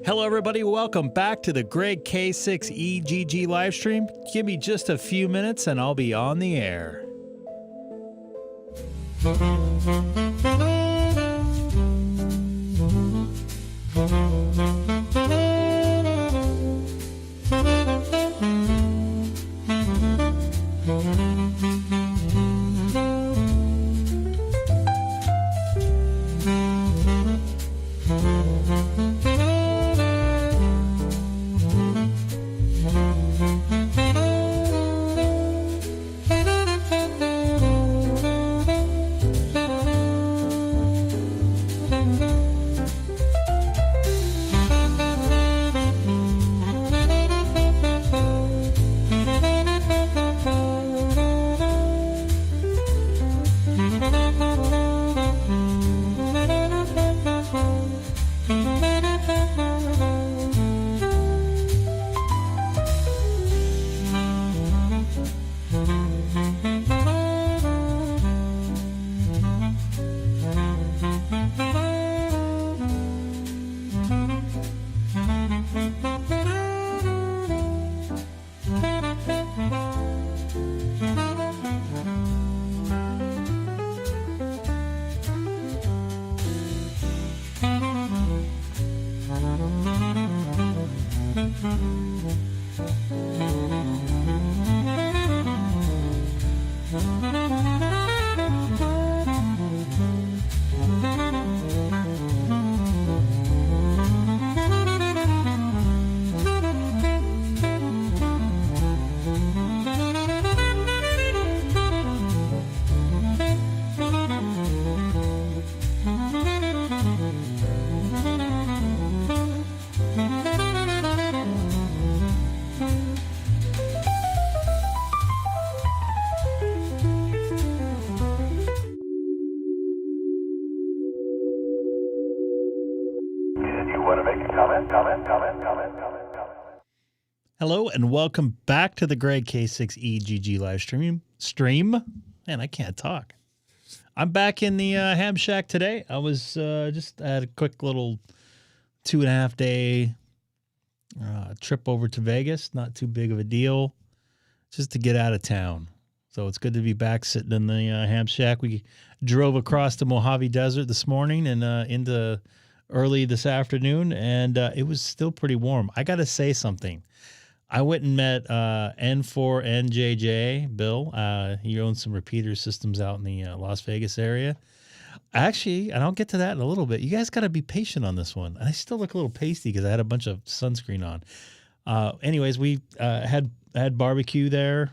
Hello everybody, welcome back to the Greg K6EGG live stream. Give me just a few minutes and I'll be on the air. Hello and welcome back to the Greg K6EGG live stream. Man, I can't talk. I'm back in the ham shack today. I was just had a quick little 2.5 day trip over to Vegas. Not too big of a deal, just to get out of town. So it's good to be back sitting in the ham shack. We drove across the Mojave Desert this morning and into early this afternoon, and it was still pretty warm. I got to say something. I went and met N4NJJ, Bill. He owns some repeater systems out in the Las Vegas area. Actually, and I'll get to that in a little bit. You guys got to be patient on this one. I still look a little pasty because I had a bunch of sunscreen on. Anyways, we had barbecue there.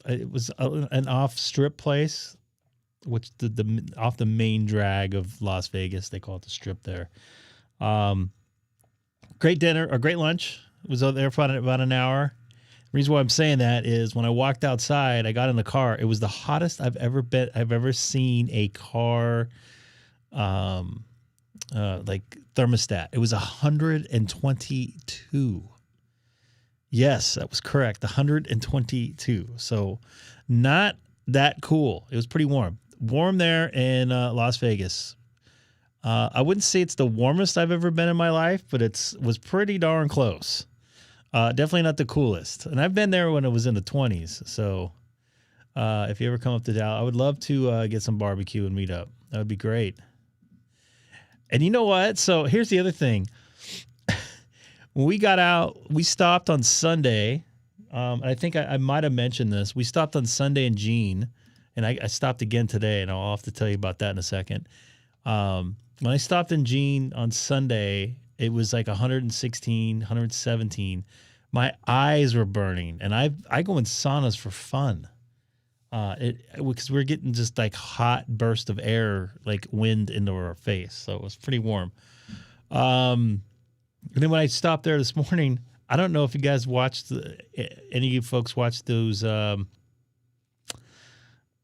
It was an off-strip place, which the off the main drag of Las Vegas. They call it the Strip there. Great dinner, or great lunch. Was out there for about an hour. The reason why I'm saying that is when I walked outside, I got in the car. It was the hottest I've ever seen a car, like thermostat. It was 122. Yes, that was correct. 122. So not that cool. It was pretty warm. Warm there in Las Vegas. I wouldn't say it's the warmest I've ever been in my life, but was pretty darn close. Definitely not the coolest. And I've been there when it was in the 20s. So if you ever come up to Dallas, I would love to get some barbecue and meet up. That would be great. And you know what? So here's the other thing. When we got out, we stopped on Sunday. I think I might have mentioned this. We stopped on Sunday in Jean, and I stopped again today, and I'll have to tell you about that in a second. When I stopped in Jean on Sunday, it was like 116, 117. My eyes were burning, and I go in saunas for fun. Because we're getting just like hot burst of air, like wind into our face. So it was pretty warm. And then when I stopped there this morning, I don't know if you guys watched, any of you folks watched those, what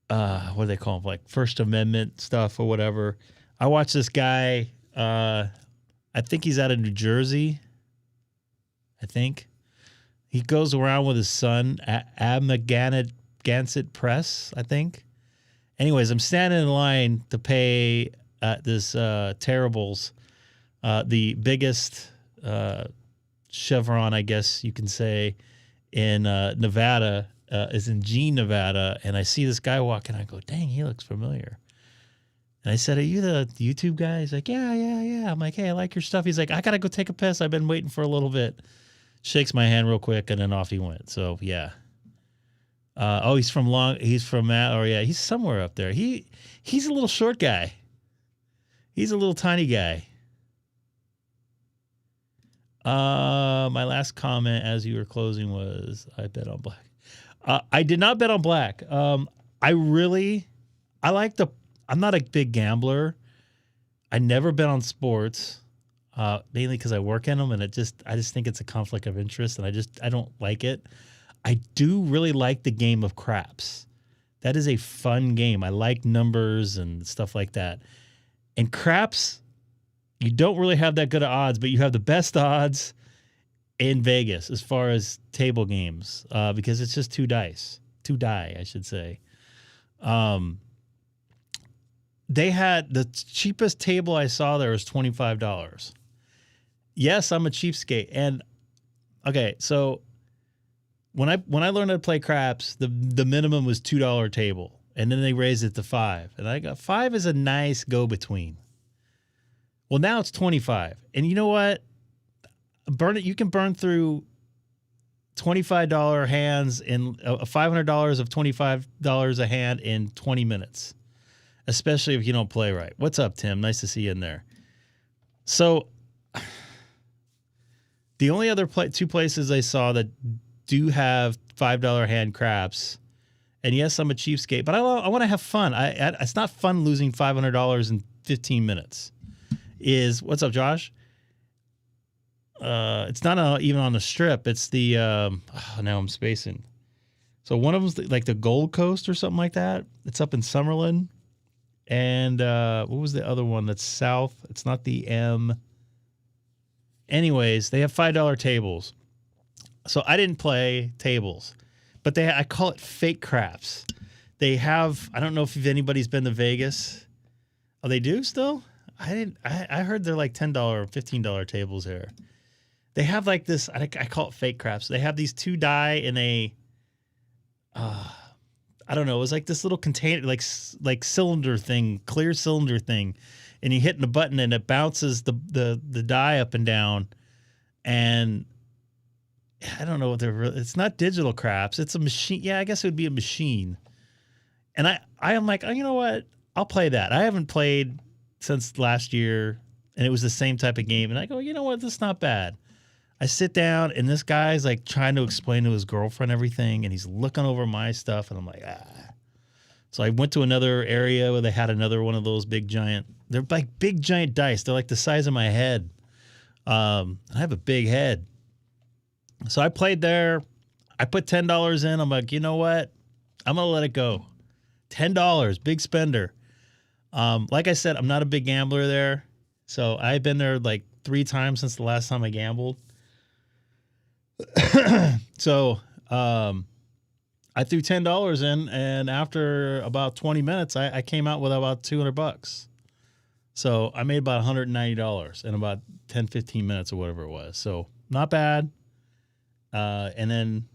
do they call them? Like First Amendment stuff or whatever. I watched this guy, I think he's out of New Jersey. I think. He goes around with his son, Gansett Press, I think. Anyways, I'm standing in line to pay at this Terrible's The biggest chevron, I guess you can say, in Nevada is in Jean, Nevada. And I see this guy walking. I go, dang, he looks familiar. And I said, are you the YouTube guy? He's like, yeah. I'm like, hey, I like your stuff. He's like, I got to go take a piss. I've been waiting for a little bit. Shakes my hand real quick, and then off he went. So, yeah. He's from he's somewhere up there. He's a little short guy. He's a little tiny guy. My last comment as you were closing was, I bet on black. I did not bet on black. I'm not a big gambler. I never bet on sports, mainly because I work in them, and I just think it's a conflict of interest, and I don't like it. I do really like the game of craps. That is a fun game. I like numbers and stuff like that. And craps, you don't really have that good of odds, but you have the best odds in Vegas as far as table games, because it's just two die, I should say. They had the cheapest table I saw there was $25. Yes, I'm a cheapskate. And okay, so when I learned how to play craps, the minimum was $2 table, and then they raised it to $5. And I got $5 is a nice go-between. Well, now it's $25. And you know what? You can burn through $25 hands and $500 of $25 a hand in 20 minutes. Especially if you don't play right. What's up, Tim? Nice to see you in there. So, the only other two places I saw that do have $5 hand craps, and yes, I'm a cheapskate, but I want to have fun. It's not fun losing $500 in 15 minutes. What's up, Josh? It's not even on the strip. It's the now I'm spacing. So one of them's like the Gold Coast or something like that. It's up in Summerlin. And what was the other one that's south? It's not the M. Anyways, they have $5 tables. So I didn't play tables, but I call it fake craps. They have, I don't know if anybody's been to Vegas. Oh, they do still? I heard they're like $10 or $15 tables there. They have like this, I call it fake craps. They have these two die in a, I don't know. It was like this little container, like cylinder thing, clear cylinder thing, and you hit the button and it bounces the die up and down. And I don't know what it's not digital craps. It's a machine. Yeah, I guess it would be a machine. And I am like, oh, you know what? I'll play that. I haven't played since last year, and it was the same type of game. And I go, you know what? This is not bad. I sit down, and this guy's like trying to explain to his girlfriend everything, and he's looking over my stuff, and I'm like, ah. So I went to another area where they had another one of those they're like big giant dice. They're like the size of my head. I have a big head. So I played there. I put $10 in. I'm like, you know what? I'm going to let it go. $10, big spender. Like I said, I'm not a big gambler there. So I've been there like 3 times since the last time I gambled. So I threw $10 in, and after about 20 minutes, I came out with about $200. So I made about $190 in about 10, 15 minutes or whatever it was. So not bad. And then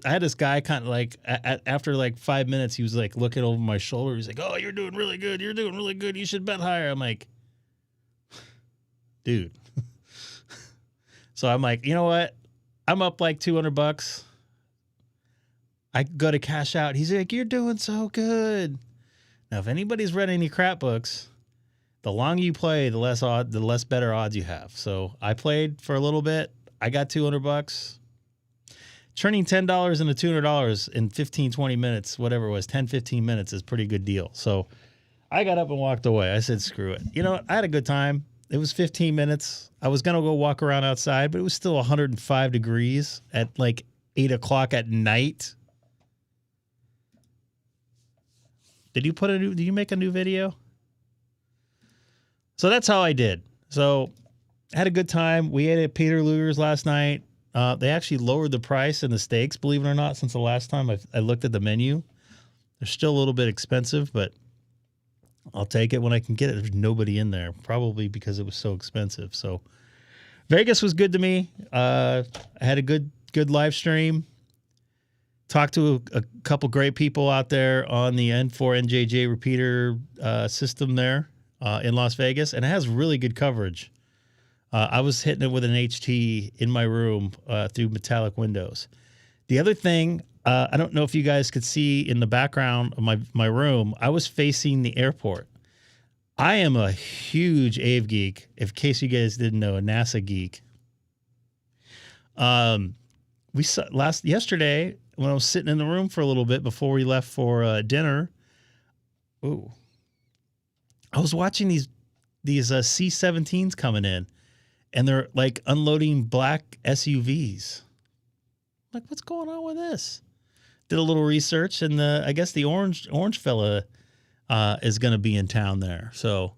I had this guy kind of like, after like 5 minutes, he was like looking over my shoulder. He's like, oh, you're doing really good. You're doing really good. You should bet higher. I'm like, dude. So I'm like, you know what? I'm up like $200. I go to cash out. He's like, you're doing so good. Now, if anybody's read any crap books, the longer you play, the less better odds you have. So I played for a little bit. I got $200. Turning $10 into $200 in 15, 20 minutes, whatever it was, 10, 15 minutes is a pretty good deal. So I got up and walked away. I said, screw it. You know what? I had a good time. It was 15 minutes. I was going to go walk around outside, but it was still 105 degrees at like 8 o'clock at night. Did you make a new video? So that's how I did. So I had a good time. We ate at Peter Luger's last night. They actually lowered the price and the steaks, believe it or not, since the last time I looked at the menu. They're still a little bit expensive, but I'll take it when I can get it. There's nobody in there, probably because it was so expensive. So Vegas was good to me. I had a good live stream. Talked to a couple great people out there on the N4NJJ repeater system there in Las Vegas, and it has really good coverage. I was hitting it with an HT in my room through metallic windows. The other thing, I don't know if you guys could see in the background of my room, I was facing the airport. I am a huge AV geek, in case you guys didn't know, a NASA geek. We saw yesterday when I was sitting in the room for a little bit before we left for dinner. Ooh, I was watching these C-17s coming in, and they're like unloading black SUVs. Like, what's going on with this? Did a little research, and I guess the orange fella is going to be in town there. So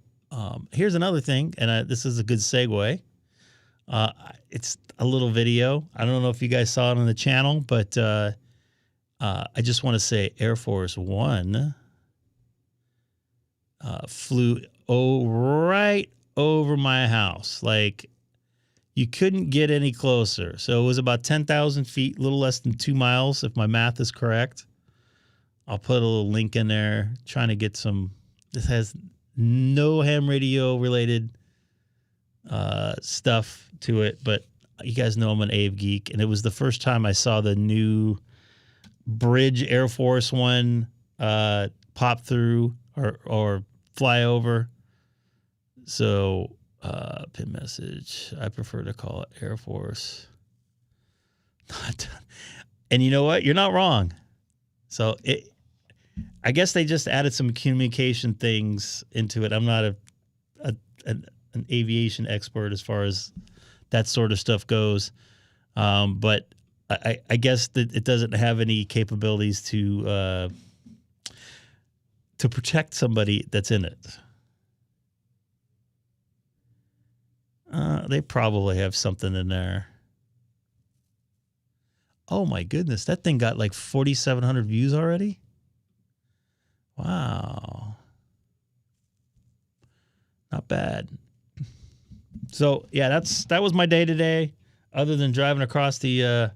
here's another thing, and this is a good segue. It's a little video. I don't know if you guys saw it on the channel, but I just want to say Air Force One flew right over my house. Like, you couldn't get any closer. So it was about 10,000 feet, a little less than 2 miles, if my math is correct. I'll put a little link in there, trying to get some. This has no ham radio related stuff to it, but you guys know I'm an AV geek, and it was the first time I saw the new Bridge Air Force One pop through or fly over. So pin message, I prefer to call it Air Force. And you know what? You're not wrong. So I guess they just added some communication things into it. I'm not an aviation expert as far as that sort of stuff goes, but I guess that it doesn't have any capabilities to protect somebody that's in it. They probably have something in there. Oh my goodness, that thing got like 4,700 views already. Wow. Not bad. So yeah, that was my day today, other than driving across the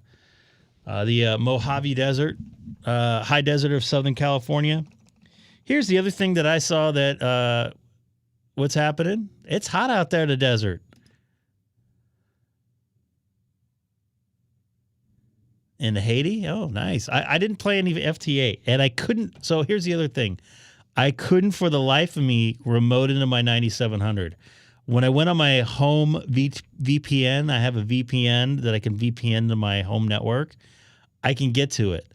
Mojave Desert, high desert of Southern California. Here's the other thing that I saw that what's happening. It's hot out there in the desert. In Haiti? Oh, nice. I didn't play any FT8, and I couldn't. So here's the other thing. I couldn't for the life of me remote into my 9700. When I went on my home VPN, I have a VPN that I can VPN to my home network. I can get to it.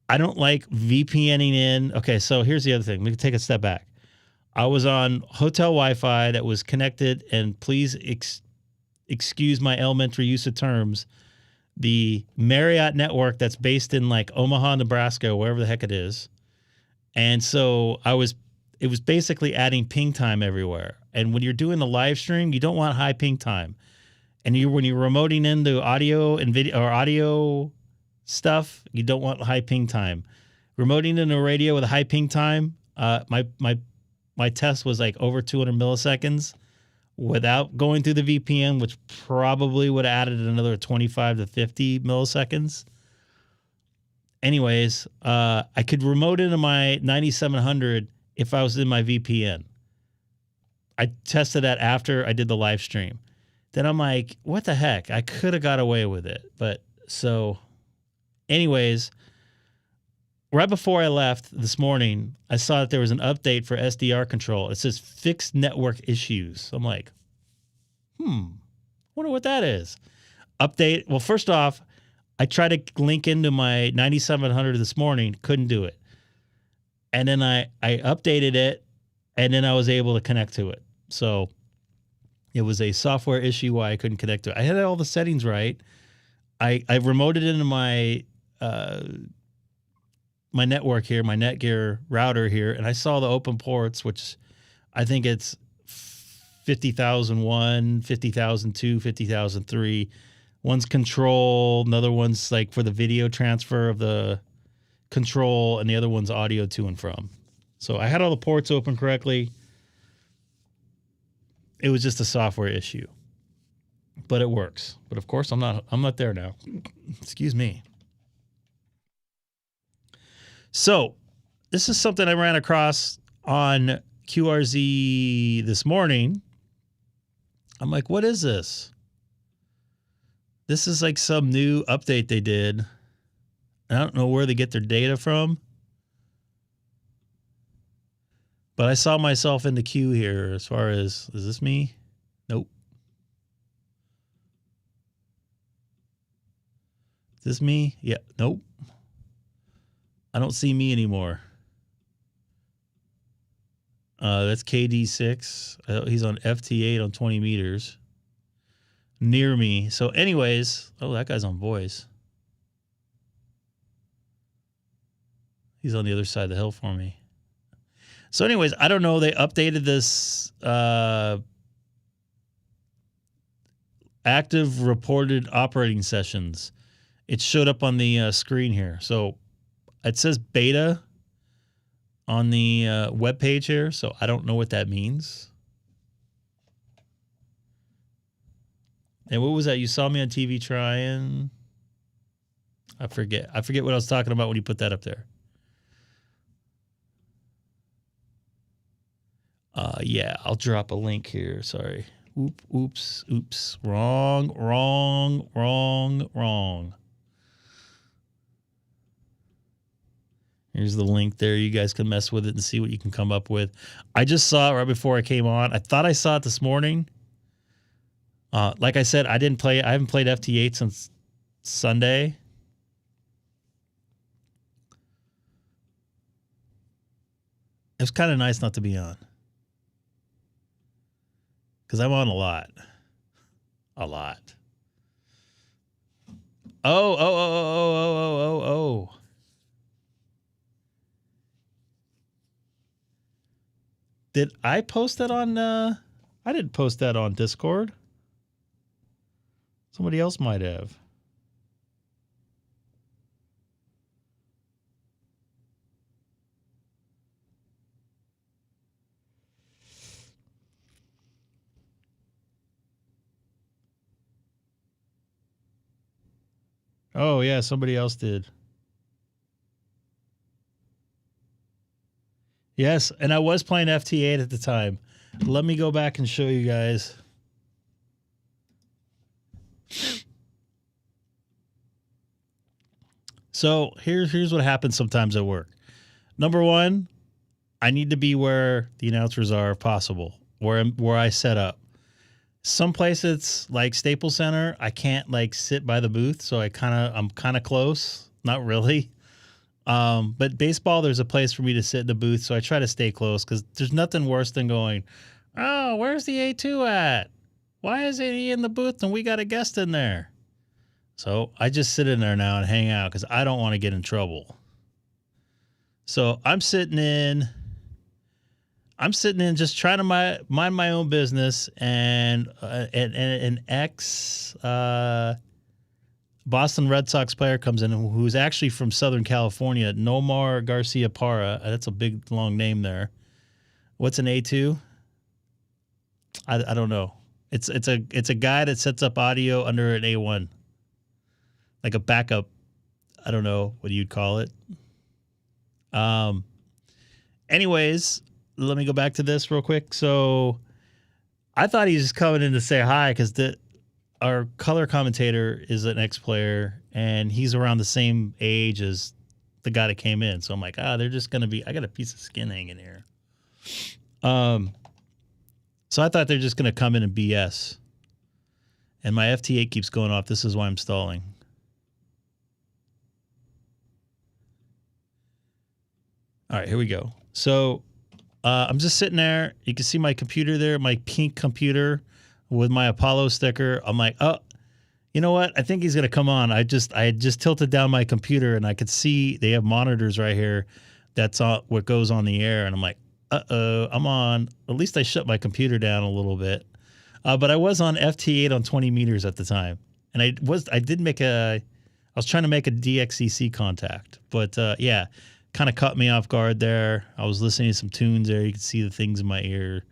I don't like VPNing in. Okay, so here's the other thing. Let me take a step back. I was on hotel Wi-Fi that was connected, and please excuse my elementary use of terms, the Marriott network that's based in like Omaha, Nebraska, wherever the heck it is. And so it was basically adding ping time everywhere. And when you're doing a live stream, you don't want high ping time. And when you're remoting into audio and video or audio stuff, you don't want high ping time. Remoting into a radio with a high ping time, my test was like over 200 milliseconds without going through the VPN, which probably would have added another 25 to 50 milliseconds. Anyways, I could remote into my 9700 if I was in my VPN. I tested that after I did the live stream. Then I'm like, what the heck? I could have got away with it. But so anyways, right before I left this morning, I saw that there was an update for SDR control. It says fixed network issues. I'm like, wonder what that is. Update. Well, first off, I tried to link into my 9700 this morning, couldn't do it. And then I updated it, and then I was able to connect to it. So it was a software issue why I couldn't connect to it. I had all the settings right. I remoted into my my network here, my Netgear router here, and I saw the open ports, which I think it's 50,001, 50,002, 50,003. One's control, another one's like for the video transfer of the control, and the other one's audio to and from. So I had all the ports open correctly. It was just a software issue, but it works. But of course, I'm not there now. Excuse me. So this is something I ran across on QRZ this morning. I'm like, what is this? This is like some new update they did. I don't know where they get their data from, but I saw myself in the queue here as far as, is this me? Nope. Is this me? Yeah. Nope. I don't see me anymore. That's KD6. He's on FT8 on 20 meters. Near me. So anyways, oh, that guy's on voice. He's on the other side of the hill for me. So anyways, I don't know. They updated this active reported operating sessions. It showed up on the screen here. So it says beta on the web page here. So I don't know what that means. And what was that? You saw me on TV trying. I forget what I was talking about when you put that up there. Yeah, I'll drop a link here. Sorry. Oops. Wrong. Here's the link there. You guys can mess with it and see what you can come up with. I just saw it right before I came on. I thought I saw it this morning. Like I said, I haven't played FT8 since Sunday. It was kind of nice not to be on. Because I'm on a lot. Oh. Did I post that on, I didn't post that on Discord. Somebody else might have. Oh, yeah, somebody else did. Yes, and I was playing FT8 at the time. Let me go back and show you guys. So here's what happens sometimes at work. Number one, I need to be where the announcers are if possible, where I set up. Some places like Staples Center, I can't like sit by the booth, so I'm kind of close. Not really. But baseball, there's a place for me to sit in the booth, so I try to stay close because there's nothing worse than going, oh, where's the A2 at? Why isn't he in the booth and we got a guest in there? So I just sit in there now and hang out because I don't want to get in trouble. So I'm sitting in just trying to mind my own business, and an ex Boston Red Sox player comes in who's actually from Southern California, Nomar Garcia Parra. That's a big, long name there. What's an A2? I don't know. It's a guy that sets up audio under an A1. Like a backup. I don't know what you'd call it. Anyways, let me go back to this real quick. So I thought he was just coming in to say hi because our color commentator is an ex-player and he's around the same age as the guy that came in. So I'm like, they're just going to be, I got a piece of skin hanging here. So I thought they're just going to come in and BS. And my FT8 keeps going off. This is why I'm stalling. All right, here we go. So I'm just sitting there. You can see my computer there, my pink computer with my Apollo sticker. I'm like, oh, you know what? I think he's going to come on. I had just tilted down my computer and I could see they have monitors right here. That's all what goes on the air. And I'm like, uh-oh, I'm on. At least I shut my computer down a little bit. But I was on FT8 on 20 meters at the time. And I was trying to make a DXCC contact. But yeah, kind of caught me off guard there. I was listening to some tunes there. You could see the things in my ear.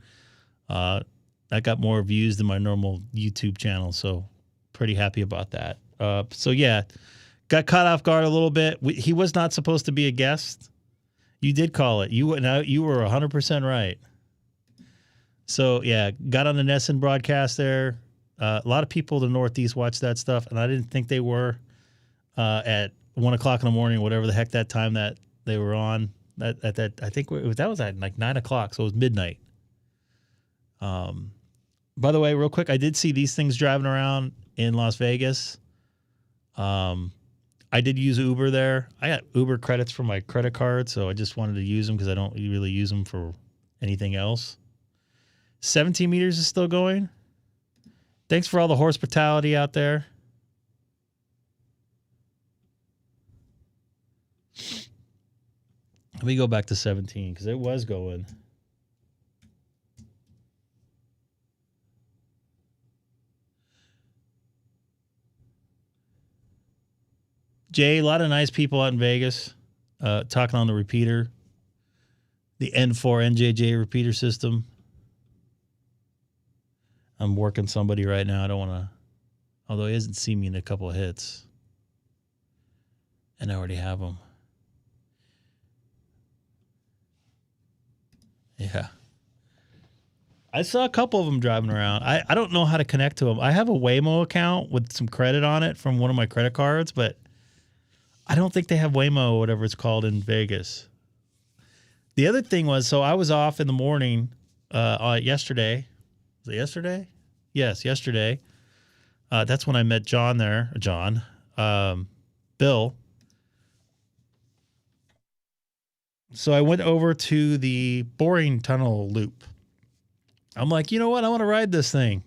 That got more views than my normal YouTube channel, so pretty happy about that. So yeah, got caught off guard a little bit. He was not supposed to be a guest. You did call it. You were 100% right. So yeah, got on the Nesson broadcast there. A lot of people in the Northeast watch that stuff, and I didn't think they were at 1 o'clock in the morning, whatever the heck that time that they were on. I think that was at like 9 o'clock, so it was midnight. By the way, real quick, I did see these things driving around in Las Vegas. I did use Uber there. I got Uber credits for my credit card, so I just wanted to use them because I don't really use them for anything else. 17 meters is still going. Thanks for all the hospitality out there. Let me go back to 17 because it was going. Jay, a lot of nice people out in Vegas talking on the repeater, the N4 NJJ repeater system. I'm working somebody right now. I don't want to, although he hasn't seen me in a couple of hits. And I already have them. Yeah. I saw a couple of them driving around. I don't know how to connect to them. I have a Waymo account with some credit on it from one of my credit cards, but I don't think they have Waymo or whatever it's called in Vegas. The other thing was, so I was off in the morning yesterday. Was it yesterday? Yes, yesterday. That's when I met John there. Bill. So I went over to the boring tunnel loop. I'm like, you know what? I want to ride this thing.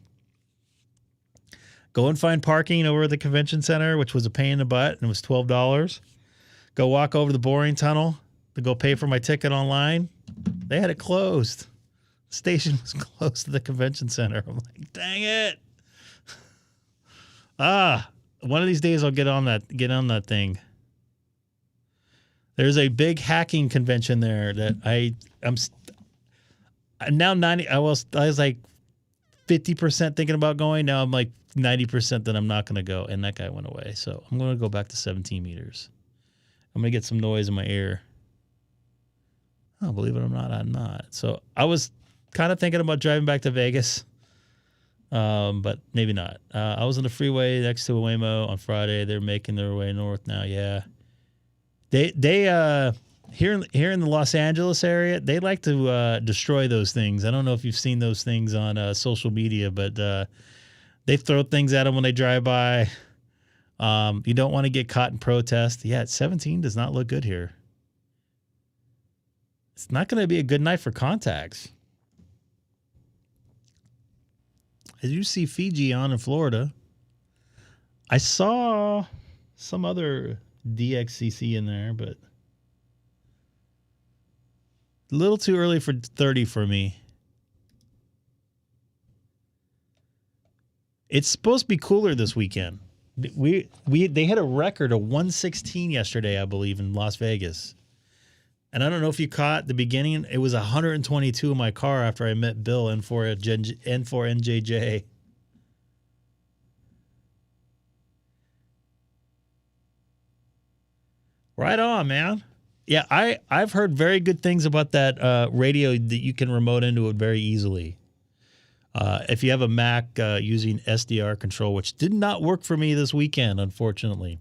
Go and find parking over at the convention center, which was a pain in the butt, and it was $12. Go walk over to the boring tunnel to go pay for my ticket online. They had it closed. The station was close to the convention center. I'm like, dang it. One of these days I'll get on that thing. There's a big hacking convention there that I'm now 90. I was like 50% thinking about going. Now I'm like 90% that I'm not going to go. And that guy went away. So I'm going to go back to 17 meters. I'm going to get some noise in my ear. Oh, believe it or not, I'm not. So I was kind of thinking about driving back to Vegas. But maybe not. I was on the freeway next to a Waymo on Friday. They're making their way north now. Yeah. They here in the Los Angeles area, they like to destroy those things. I don't know if you've seen those things on social media, but they throw things at them when they drive by. You don't want to get caught in protest. Yeah, 17 does not look good here. It's not going to be a good night for contacts. As you see Fiji on in Florida, I saw some other DXCC in there, but a little too early for 30 for me. It's supposed to be cooler this weekend. They had a record of 116 yesterday, I believe, in Las Vegas. And I don't know if you caught the beginning. It was 122 in my car after I met Bill N4 NJJ. Right on, man. Yeah, I've heard very good things about that radio that you can remote into it very easily. If you have a Mac using SDR control, which did not work for me this weekend, unfortunately.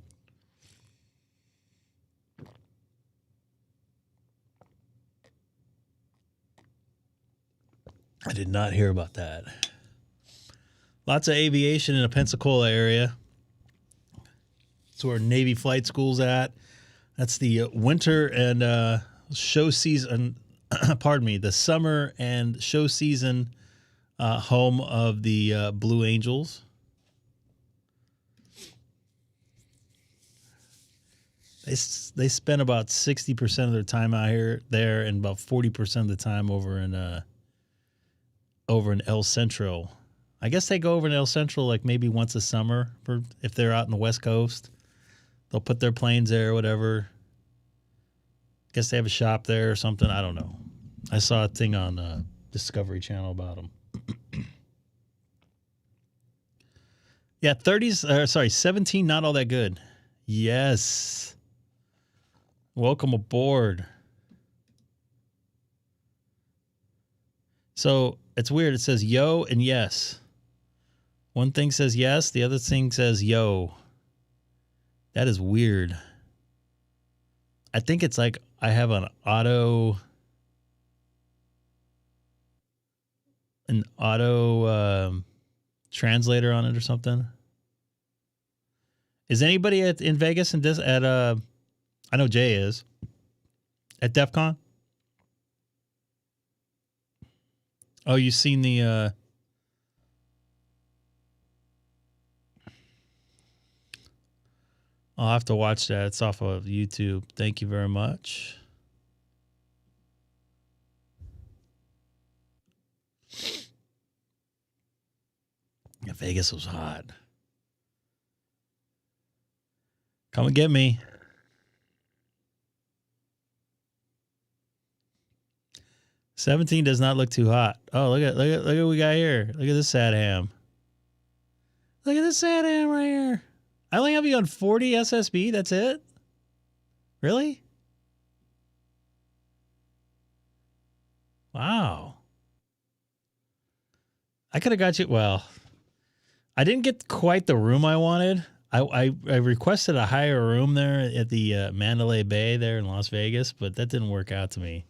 I did not hear about that. Lots of aviation in the Pensacola area. That's where Navy Flight School's at. That's the winter and show season, pardon me, the summer and show season home of the Blue Angels. They spend about 60% of their time out there and about 40% of the time over in El Centro. I guess they go over in El Centro like maybe once a summer if they're out in the West Coast. They'll put their planes there or whatever. Guess they have a shop there or something. I don't know. I saw a thing on Discovery Channel about them. Yeah, 17, not all that good. Yes. Welcome aboard. So it's weird. It says yo and yes. One thing says yes, the other thing says yo. That is weird. I think it's like I have an auto translator on it or something. Is anybody in Vegas and I know Jay is at DEF CON? Oh, you've seen the I'll have to watch that. It's off of YouTube. Thank you very much. Yeah, Vegas was hot. Come and get me. $17 does not look too hot. Oh, look at what we got here. Look at this sad ham. Look at this sad ham right here. I only have you on 40 SSB. That's it? Really? Wow. I could have got you. Well, I didn't get quite the room I wanted. I requested a higher room there at the Mandalay Bay there in Las Vegas, but that didn't work out to me.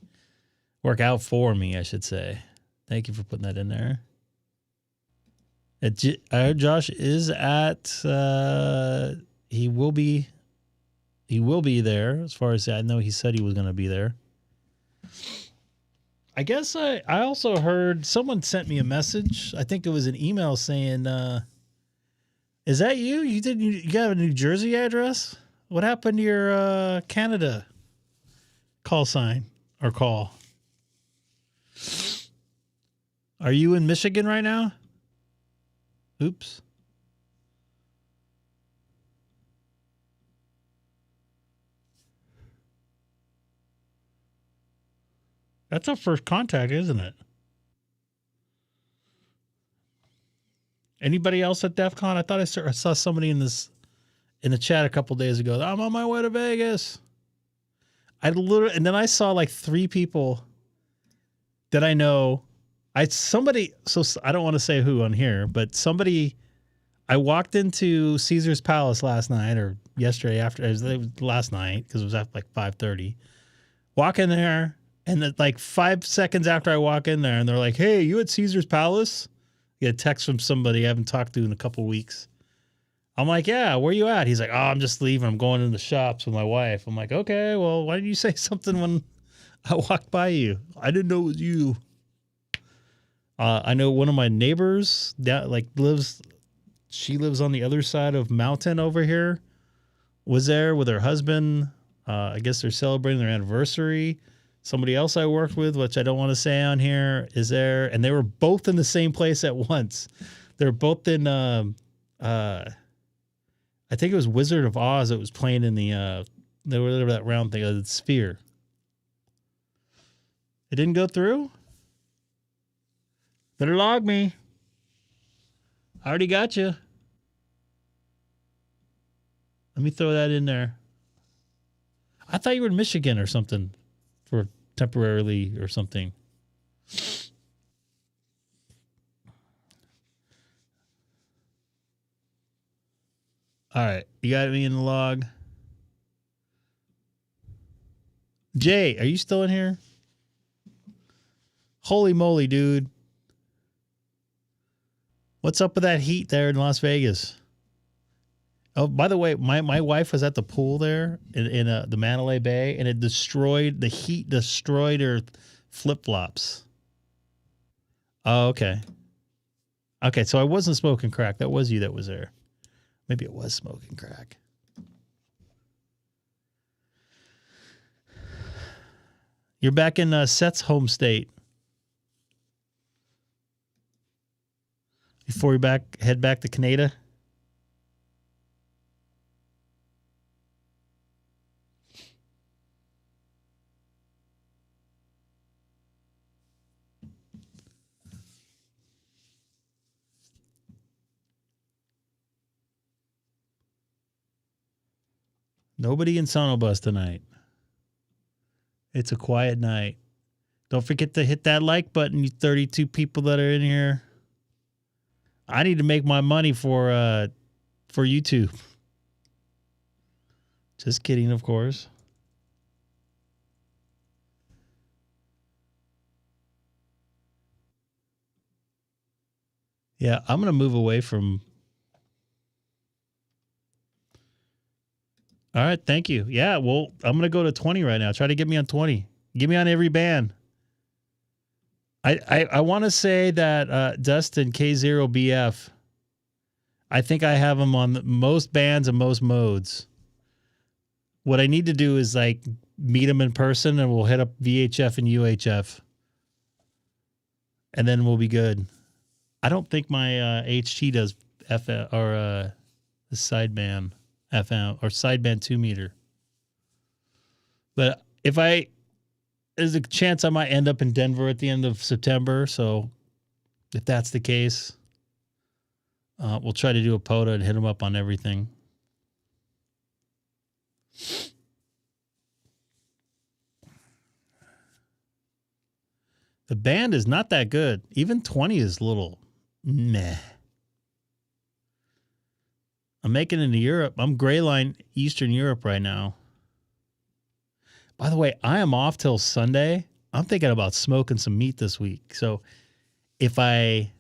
Work out for me, I should say. Thank you for putting that in there. I heard Josh is at. He will be there. As far as I know, he said he was going to be there. I guess I also heard someone sent me a message. I think it was an email saying, "Is that you? You got a New Jersey address? What happened to your Canada call sign or call? Are you in Michigan right now?" Oops. That's our first contact, isn't it? Anybody else at DEF CON? I thought I saw somebody in the chat a couple days ago. I'm on my way to Vegas. And then I saw like 3 people that I know. So I don't want to say who on here, but I walked into Caesar's Palace last night or yesterday it was last night because it was at like 5:30. Walk in there, and then like 5 seconds after I walk in there, and they're like, "Hey, you at Caesar's Palace?" I get a text from somebody I haven't talked to in a couple weeks. I'm like, "Yeah, where you at?" He's like, "Oh, I'm just leaving. I'm going in the shops with my wife." I'm like, "Okay, well, why didn't you say something when I walked by you? I didn't know it was you." I know one of my neighbors that she lives on the other side of mountain over here, was there with her husband. I guess they're celebrating their anniversary. Somebody else I worked with, which I don't want to say on here, is there. And they were both in the same place at once. They're both in, I think it was Wizard of Oz that was playing in whatever that round thing, the sphere. It didn't go through? Better log me. I already got you. Let me throw that in there. I thought you were in Michigan or something for temporarily or something. All right. You got me in the log. Jay, are you still in here? Holy moly, dude. What's up with that heat there in Las Vegas? Oh, by the way, my wife was at the pool there in the Mandalay Bay, and the heat destroyed her flip-flops. Oh, okay. Okay, so I wasn't smoking crack. That was you that was there. Maybe it was smoking crack. You're back in Seth's home state. Before you head back to Canada. Nobody in Sonobus tonight. It's a quiet night. Don't forget to hit that like button, you 32 people that are in here. I need to make my money for YouTube. Just kidding, of course. Yeah, I'm going to move away from... All right, thank you. Yeah, well, I'm going to go to 20 right now. Try to get me on 20. Get me on every band. I want to say that Dustin K0BF, I think I have him on most bands and most modes. What I need to do is like meet him in person, and we'll hit up VHF and UHF. And then we'll be good. I don't think my HT does FM or the sideband FM or sideband 2 meter. But there's a chance I might end up in Denver at the end of September. So if that's the case, we'll try to do a POTA and hit them up on everything. The band is not that good. Even 20 is a little meh. I'm making it into Europe. I'm gray line Eastern Europe right now. By the way, I am off till Sunday. I'm thinking about smoking some meat this week. So if I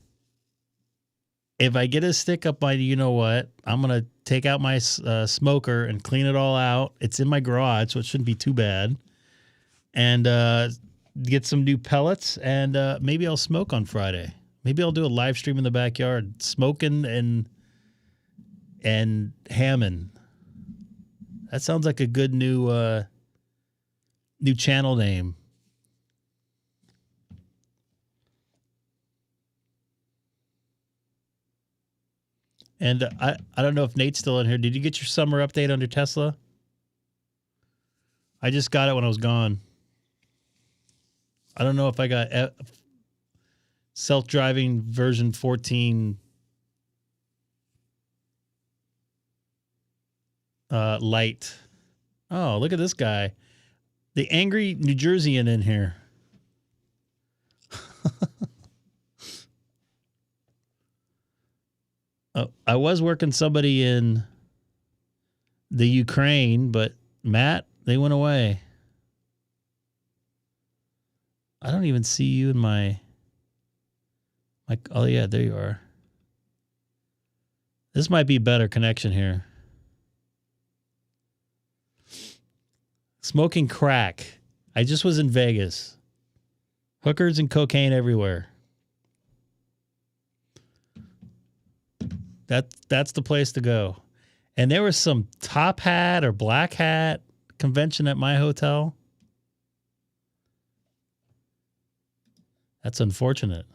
get a stick up my, you know what, I'm going to take out my smoker and clean it all out. It's in my garage, so it shouldn't be too bad. And get some new pellets, and maybe I'll smoke on Friday. Maybe I'll do a live stream in the backyard, smoking and hamming. That sounds like a good new channel name. And I don't know if Nate's still in here. Did you get your summer update under Tesla? I just got it when I was gone. I don't know if I got self-driving version 14 light. Oh, look at this guy. The angry New Jerseyan in here. I was working somebody in the Ukraine, but Matt, they went away. I don't even see you in my oh yeah, there you are. This might be better connection here. Smoking crack. I just was in Vegas. Hookers and cocaine everywhere. That's the place to go. And there was some top hat or black hat convention at my hotel. That's unfortunate.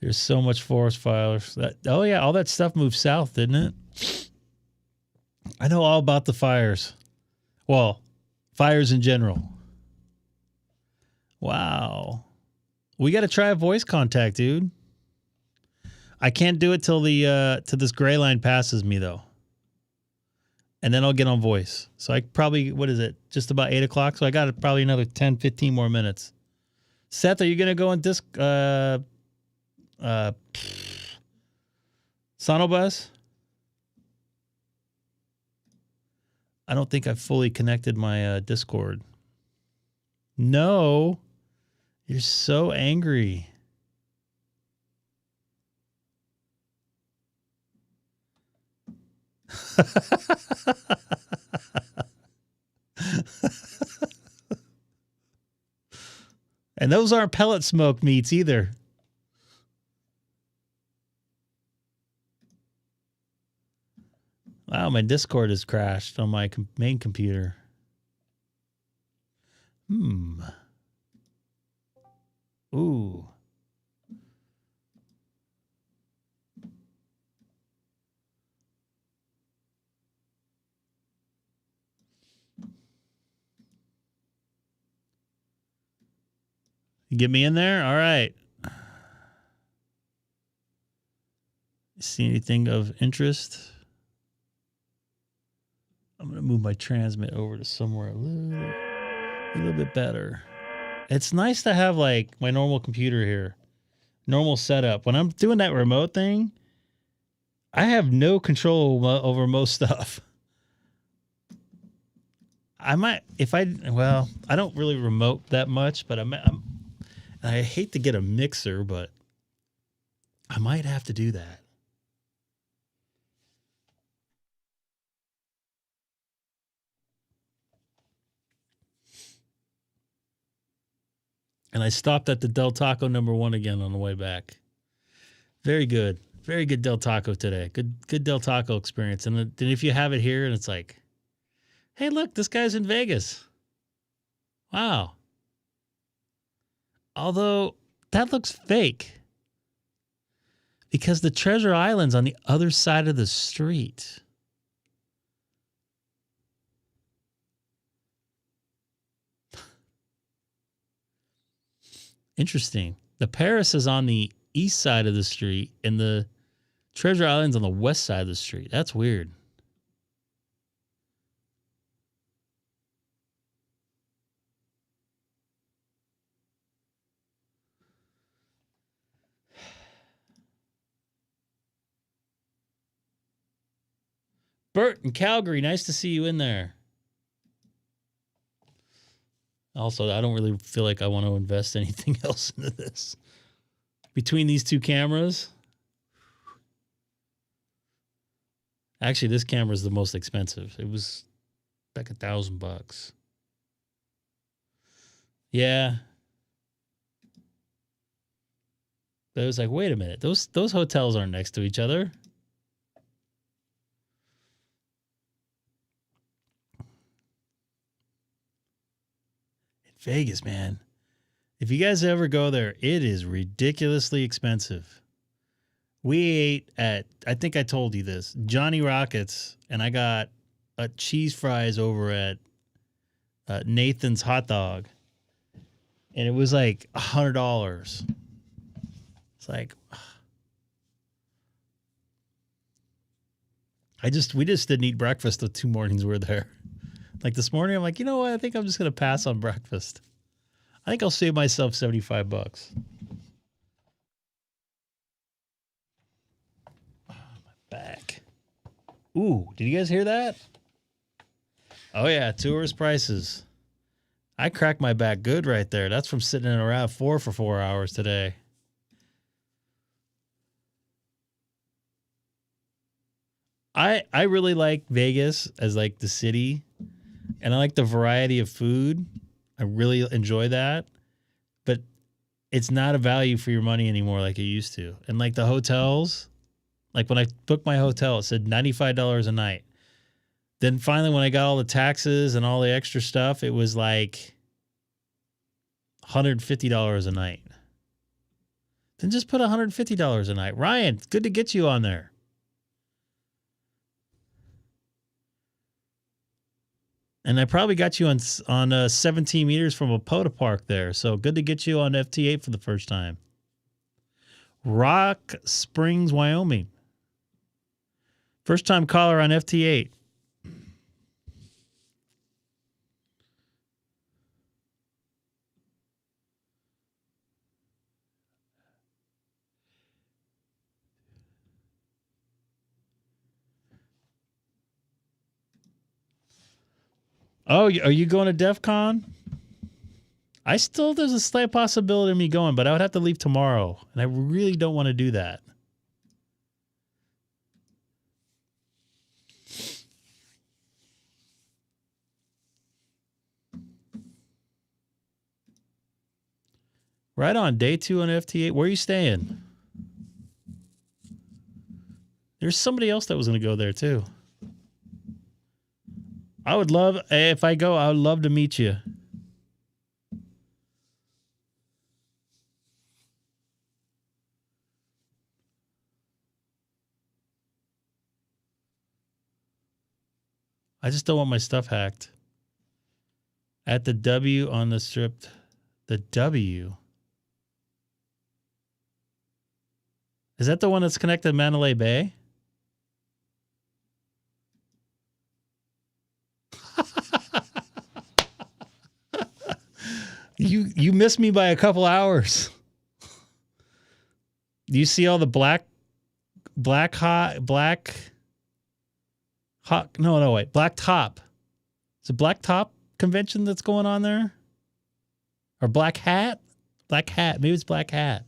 There's so much forest fires. Oh yeah, all that stuff moved south, didn't it? I know all about the fires. Well, fires in general. Wow. We got to try a voice contact, dude. I can't do it till this gray line passes me though. And then I'll get on voice. So I probably, what is it? Just about 8 o'clock. So I got probably another 10, 15 more minutes. Seth, are you going to go on disc, Sonobus? I don't think I've fully connected my Discord. No. You're so angry. And those aren't pellet smoked meats either. Wow, my Discord has crashed on my main computer. Ooh. You get me in there? All right. See anything of interest? I'm going to move my transmit over to somewhere a little bit better. It's nice to have like my normal computer here, normal setup. When I'm doing that remote thing, I have no control over most stuff. I might, well, I don't really remote that much, but I hate to get a mixer, but I might have to do that. And I stopped at the Del Taco #1 again on the way back. Very good. Very good Del Taco today. Good Del Taco experience. And then if you have it here and it's like, hey, look, this guy's in Vegas. Wow. Although that looks fake. Because the Treasure Island's on the other side of the street. Interesting. The Paris is on the east side of the street and the Treasure Island's on the west side of the street. That's weird. Bert in Calgary, nice to see you in there. Also, I don't really feel like I want to invest anything else into this. Between these two cameras, actually, this camera is the most expensive. It was like $1,000. Yeah. But it was like, wait a minute, those hotels aren't next to each other. Vegas, man. If you guys ever go there, it is ridiculously expensive. We ate at, I think I told you this, Johnny Rockets, and I got a cheese fries over at Nathan's Hot Dog. And it was like $100. It's like, we just didn't eat breakfast the 2 mornings we were there. Like this morning, I'm like, you know what? I think I'm just going to pass on breakfast. I think I'll save myself $75. Oh, my back. Ooh, did you guys hear that? Oh, yeah, tourist prices. I cracked my back good right there. That's from sitting in a RAV4 for 4 hours today. I really like Vegas as like the city. And I like the variety of food. I really enjoy that. But it's not a value for your money anymore like it used to. And like the hotels, like when I booked my hotel, it said $95 a night. Then finally, when I got all the taxes and all the extra stuff, it was like $150 a night. Then just put $150 a night. Ryan, good to get you on there. And I probably got you on 17 meters from a Poda Park there. So good to get you on FT8 for the first time. Rock Springs, Wyoming. First time caller on FT8. Oh, are you going to DEF CON? There's a slight possibility of me going, but I would have to leave tomorrow. And I really don't want to do that. Right on, day 2 on FT8. Where are you staying? There's somebody else that was going to go there too. If I go, I would love to meet you. I just don't want my stuff hacked. At the W on the strip. The W? Is that the one that's connected to Mandalay Bay? You missed me by a couple hours. Do you see all the black top. It's a black top convention that's going on there? Or black hat? Black hat. Maybe it's black hat.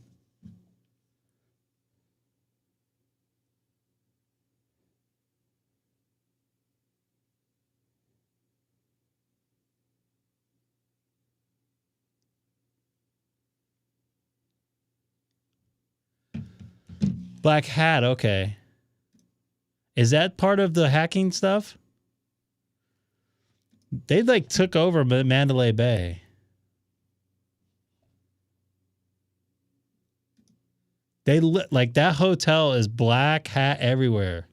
Black hat, okay. Is that part of the hacking stuff? They like took over Mandalay Bay. They like that hotel is black hat everywhere.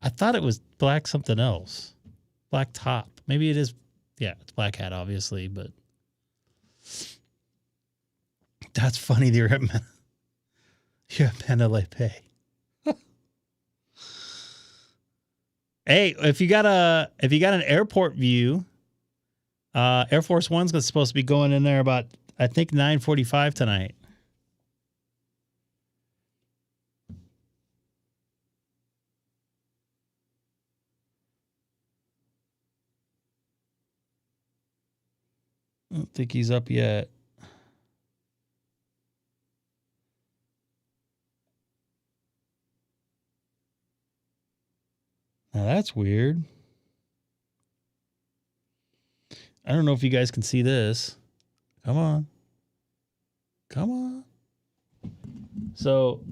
I thought it was black something else. Black top. Maybe it is. Yeah, it's black hat, obviously, but that's funny. You're at Mandalay Bay. Hey, if you got an airport view, Air Force One's supposed to be going in there about, I think, 9:45 tonight. I don't think he's up yet. Now that's weird. I don't know if you guys can see this. Come on. Come on. So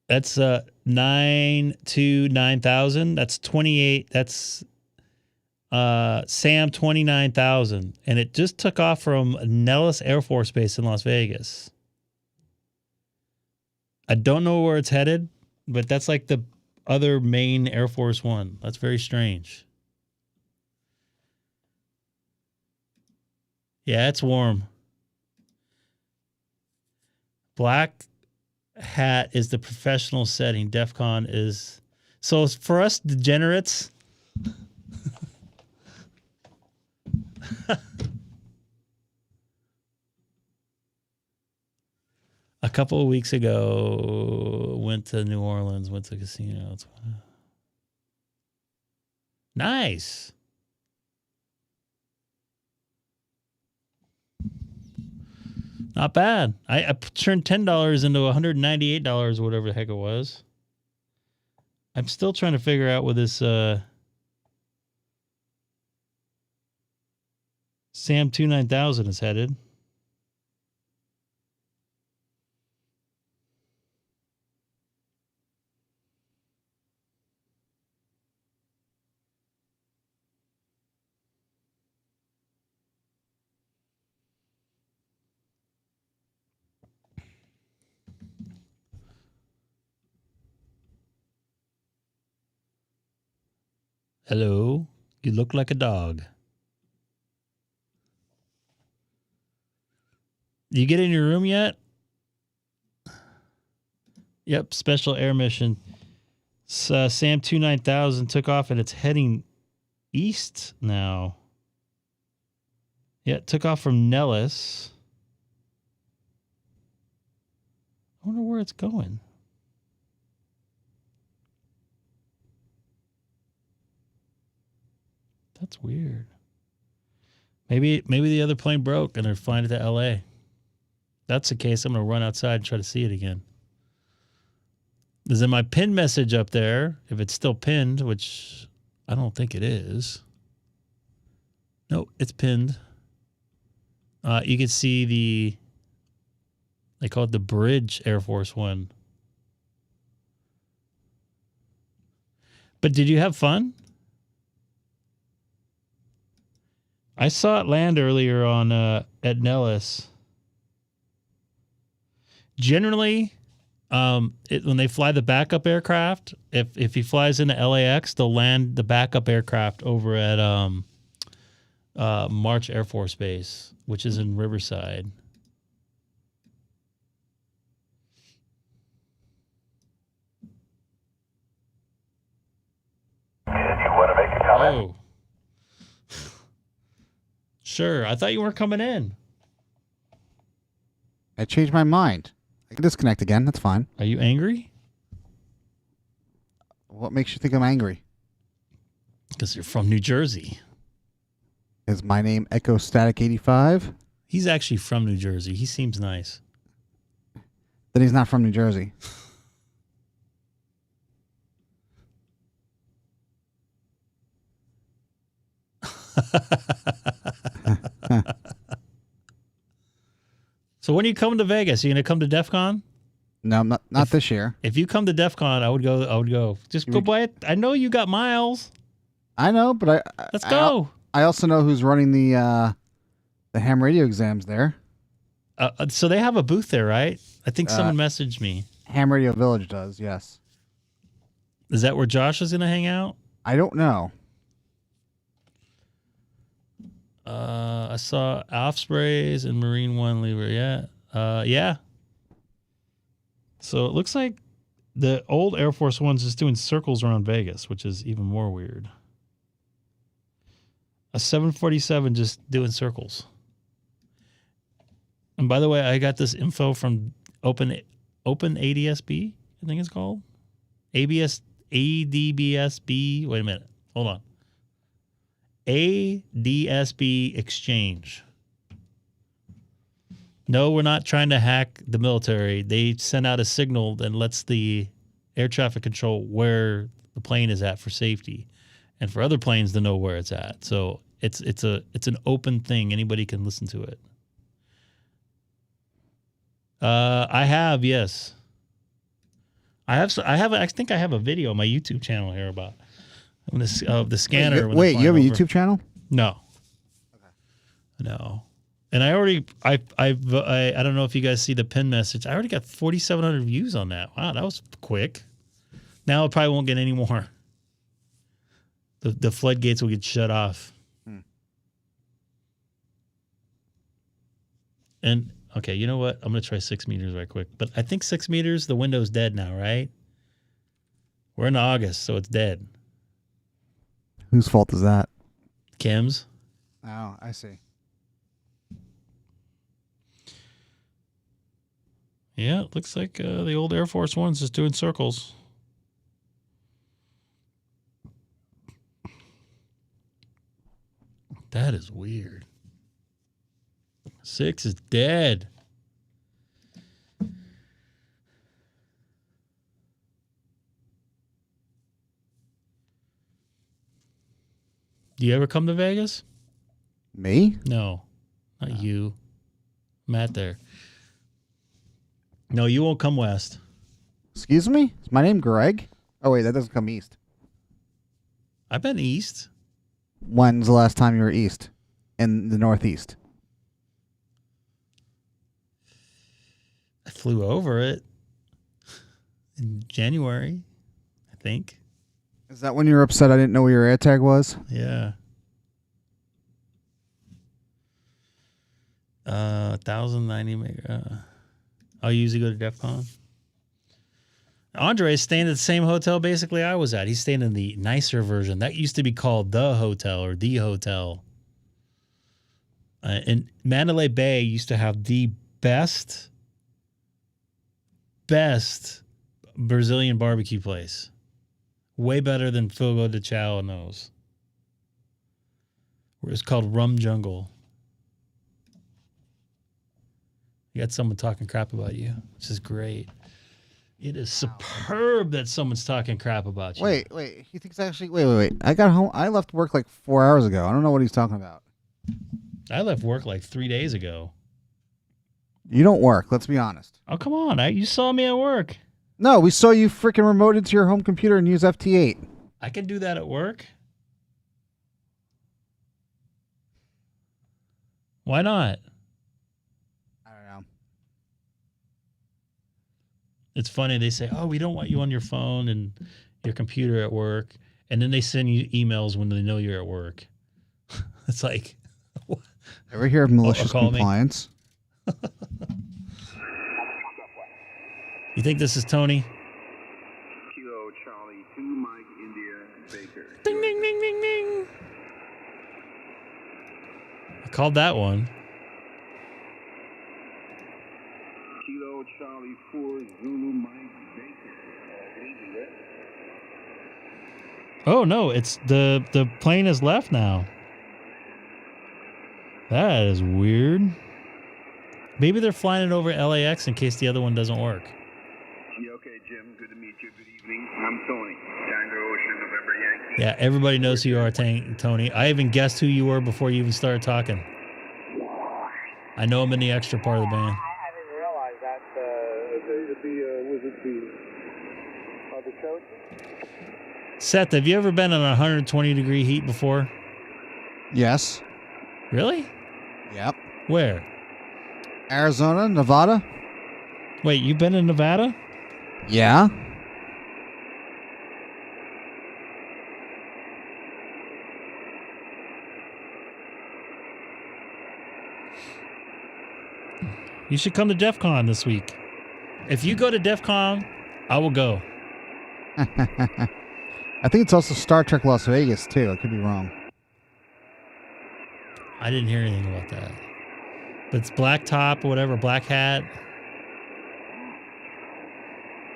that's 9,000. That's 28. That's SAM 29,000. And it just took off from Nellis Air Force Base in Las Vegas. I don't know where it's headed, but that's like the other main Air Force One. That's very strange. Yeah, it's warm. Black hat is the professional setting. DEF CON is... So for us degenerates... A couple of weeks ago, went to New Orleans, went to casinos. Nice. Not bad. I turned $10 into $198, whatever the heck it was. I'm still trying to figure out where this SAM 29000 is headed. Hello, you look like a dog. You get in your room yet? Yep, special air mission. SAM 29000 took off and it's heading east now. Yeah, it took off from Nellis. I wonder where it's going. That's weird. Maybe the other plane broke and they're flying it to LA. That's the case. I'm going to run outside and try to see it again. There's in my pinned message up there, if it's still pinned, which I don't think it is. No, it's pinned. You can see they call it the Bridge Air Force One. But did you have fun? I saw it land earlier on at Nellis. Generally, when they fly the backup aircraft, if he flies into LAX, they'll land the backup aircraft over at March Air Force Base, which is in Riverside. Did you want to make a comment? Oh. Sure. I thought you weren't coming in. I changed my mind. I can disconnect again. That's fine. Are you angry? What makes you think I'm angry? Because you're from New Jersey. Is my name Echo Static 85? He's actually from New Jersey. He seems nice. Then he's not from New Jersey. So when are you coming to Vegas? Are you going to come to DEF CON? No, not this year. If you come to DEF CON, I would go. Just go by it. I know you got miles. I know, but Let's go. I also know who's running the ham radio exams there. So they have a booth there, right? I think someone messaged me. Ham Radio Village does, yes. Is that where Josh is going to hang out? I don't know. I saw Offsprays and Marine One Lever. Yeah. Yeah. So it looks like the old Air Force One's just doing circles around Vegas, which is even more weird. A 747 just doing circles. And by the way, I got this info from Open ADSB, I think it's called. ADBSB. Wait a minute. Hold on. ADSB Exchange. No, we're not trying to hack the military. They send out a signal that lets the air traffic control where the plane is at for safety, and for other planes to know where it's at. So it's an open thing. Anybody can listen to it. I have, yes. I think I have a video on my YouTube channel here about this of the scanner. Wait, you have a YouTube channel? No. Okay. No. And I don't know if you guys see the pin message. I already got 4,700 views on that. Wow, that was quick. Now it probably won't get any more. The floodgates will get shut off. And okay, you know what? I'm gonna try 6 meters right quick. But I think 6 meters, the window's dead now, right? We're in August, so it's dead. Whose fault is that? Kim's. Oh, I see. Yeah, it looks like the old Air Force One's just doing circles. That is weird. 6 is dead. Do you ever come to Vegas? Me? No, not you. Matt there. No, you won't come west. Excuse me? Is my name Greg? Oh, wait, that doesn't come east. I've been east. When's the last time you were east? In the northeast? I flew over it in January, I think. Is that when you were upset I didn't know where your air tag was? Yeah. 1,090 mega. I'll usually go to DEF CON. Andre is staying at the same hotel basically I was at. He's staying in the nicer version. That used to be called the hotel or the hotel. And Mandalay Bay used to have the best Brazilian barbecue place. Way better than Fogo de Chao knows. It's called Rum Jungle. You got someone talking crap about you, which is great. It is superb that someone's talking crap about you. Wait. He thinks actually... Wait. I got home. I left work like 4 hours ago. I don't know what he's talking about. I left work like 3 days ago. You don't work. Let's be honest. Oh, come on. You saw me at work. No, we saw you freaking remote into your home computer and use FT8. I can do that at work. Why not? I don't know. It's funny. They say, oh, we don't want you on your phone and your computer at work. And then they send you emails when they know you're at work. It's like... Ever hear of malicious compliance? You think this is Tony? Kilo Charlie 2 Mike India Baker. Ding, ding, ding, ding, ding. I called that one. Zulu Mike Baker. Good evening, Rick. Oh no, it's the plane has left now. That is weird. Maybe they're flying it over LAX in case the other one doesn't work. Yeah, okay, Jim. Good to meet you. Good evening. I'm Tony. Tango Ocean, November Yankee. Yeah, everybody knows who you are, Tony. I even guessed who you were before you even started talking. I know I'm in the extra part of the band. I didn't realize that. Was it the coach? Seth, have you ever been in 120-degree heat before? Yes. Really? Yep. Where? Arizona, Nevada. Wait, you've been in Nevada? Yeah. You should come to DEF CON this week. If you go to DEF CON, I will go. I think it's also Star Trek Las Vegas, too. I could be wrong. I didn't hear anything about that. But it's black top or whatever, black hat.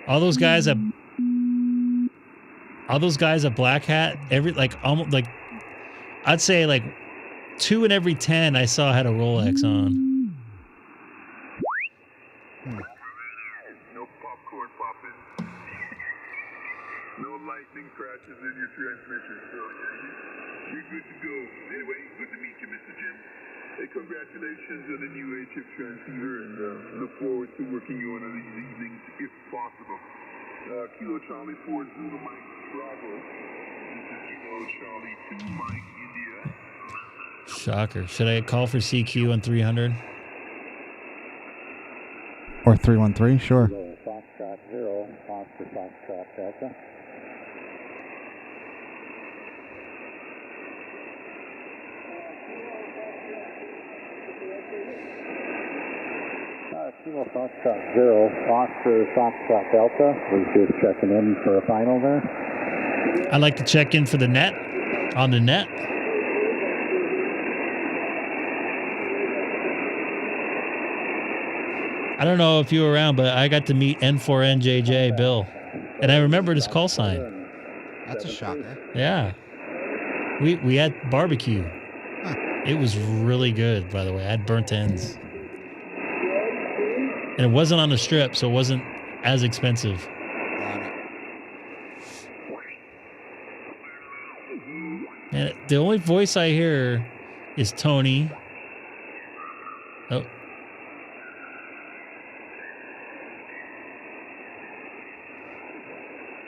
All those guys at Black Hat, almost like I'd say like 2 in every 10 I saw had a Rolex on. No popcorn popping. No lightning crashes in your transmission. So you're good to go. Anyway, good to meet you, Mr. Jim. Hey, congratulations on the new HF transceiver, and look forward to working you on these evenings if possible. Kilo Charlie 4 Zulu Mike Bravo. This is Kilo Charlie 2 Mike India. Shocker. Should I call for CQ on 300? Or 313, sure. Foxtrot 0, Foxtrot Foxtrot Delta. Kilo Foxtrot 0, Foxtrot Delta. We're just checking in for a final there. I'd like to check in for the net. On the net. I don't know if you were around, but I got to meet N4NJJ Bill. And I remembered his call sign. That's a shocker. Yeah. We had barbecue. Huh. It was really good, by the way. I had burnt ends. And it wasn't on the strip, so it wasn't as expensive. And the only voice I hear is Tony. Oh.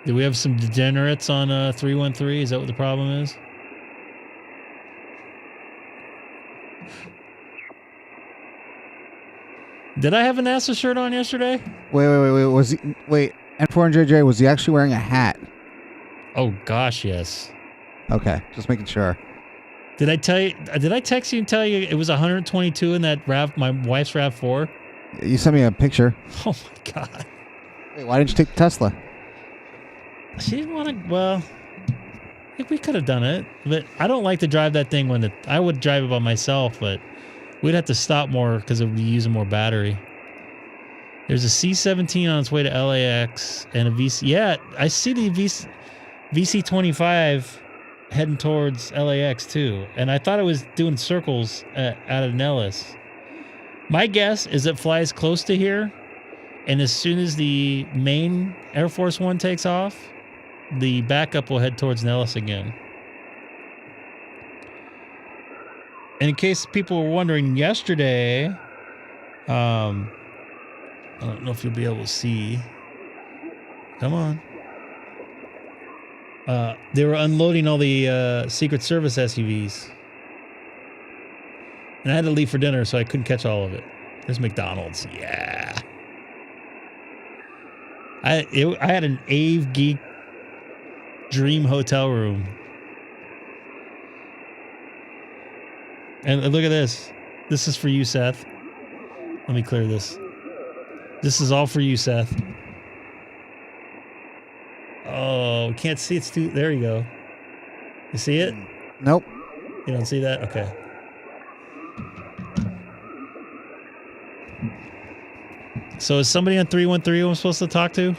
Do we have some degenerates on 313? Is that what the problem is? Did I have a NASA shirt on yesterday? Wait. N4 and JJ, was he actually wearing a hat? Oh gosh, yes. Okay, just making sure. Did I tell you? Did I text you and tell you it was 122 in that my wife's RAV4? You sent me a picture. Oh my god. Wait, why didn't you take the Tesla? She didn't want to. Well, we could have done it, but I don't like to drive that thing I would drive it by myself, but we'd have to stop more because it would be using more battery. There's a C-17 on its way to LAX and a VC. Yeah, I see the VC-25 heading towards LAX too, and I thought it was doing circles out of Nellis. My guess is it flies close to here, and as soon as the main Air Force One takes off, the backup will head towards Nellis again. And in case people were wondering, yesterday, I don't know if you'll be able to see. Come on. They were unloading all the Secret Service SUVs. And I had to leave for dinner, so I couldn't catch all of it. There's McDonald's. Yeah. I had an Ave Geek dream hotel room. And look at this. This is for you, Seth. Let me clear this. This is all for you, Seth. Oh, can't see. It's too. There you go. You see it? Nope. You don't see that? Okay. So is somebody on 313 who I'm supposed to talk to?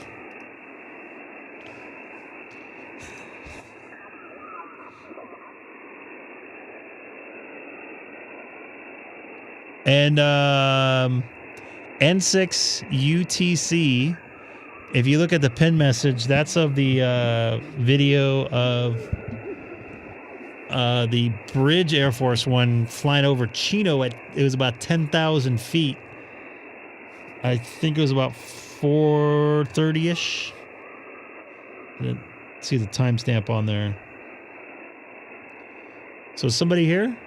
And N6UTC, if you look at the pin message, that's of the video of the Bridge Air Force One flying over Chino it was about 10,000 feet. I think it was about 4:30-ish. See the timestamp on there. So is somebody here?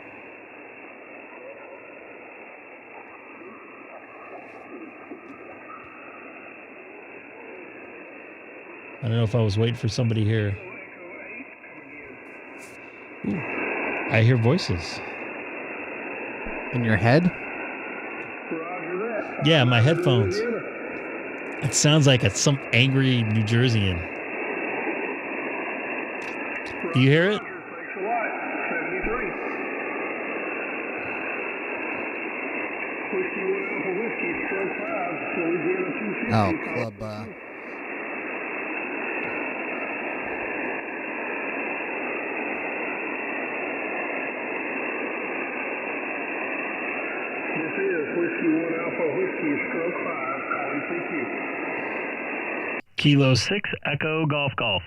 I don't know if I was waiting for somebody here. Ooh, I hear voices. In your head? Yeah, my headphones. It sounds like it's some angry New Jerseyan. Do you hear it? Oh, club. This is Whiskey 1 Alpha Whiskey Stroke 5 calling CQ. Kilo 6 Echo Golf Golf.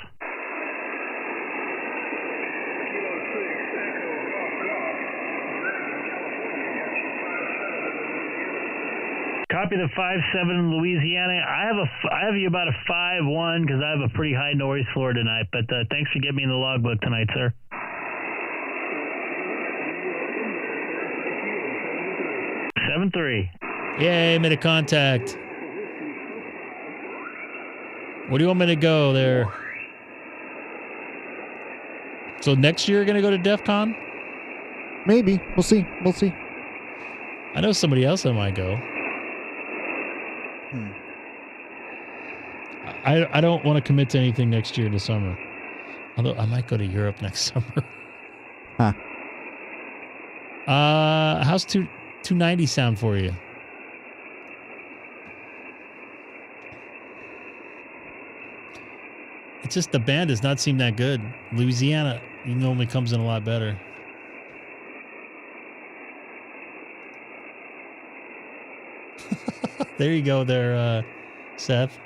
Kilo 6 Echo Golf Golf. Copy the 5-7 in Louisiana. I have you about a 5-1 because I have a pretty high noise floor tonight. But thanks for getting me in the logbook tonight, sir. 7-3. Yay, made a contact. Where do you want me to go there? So next year you're going to go to DEF CON? Maybe. We'll see. We'll see. I know somebody else that might go. I don't want to commit to anything next year in the summer. Although I might go to Europe next summer. Huh. How's 290 sound for you? It's just the band does not seem that good. Louisiana normally comes in a lot better. There you go there, Seth.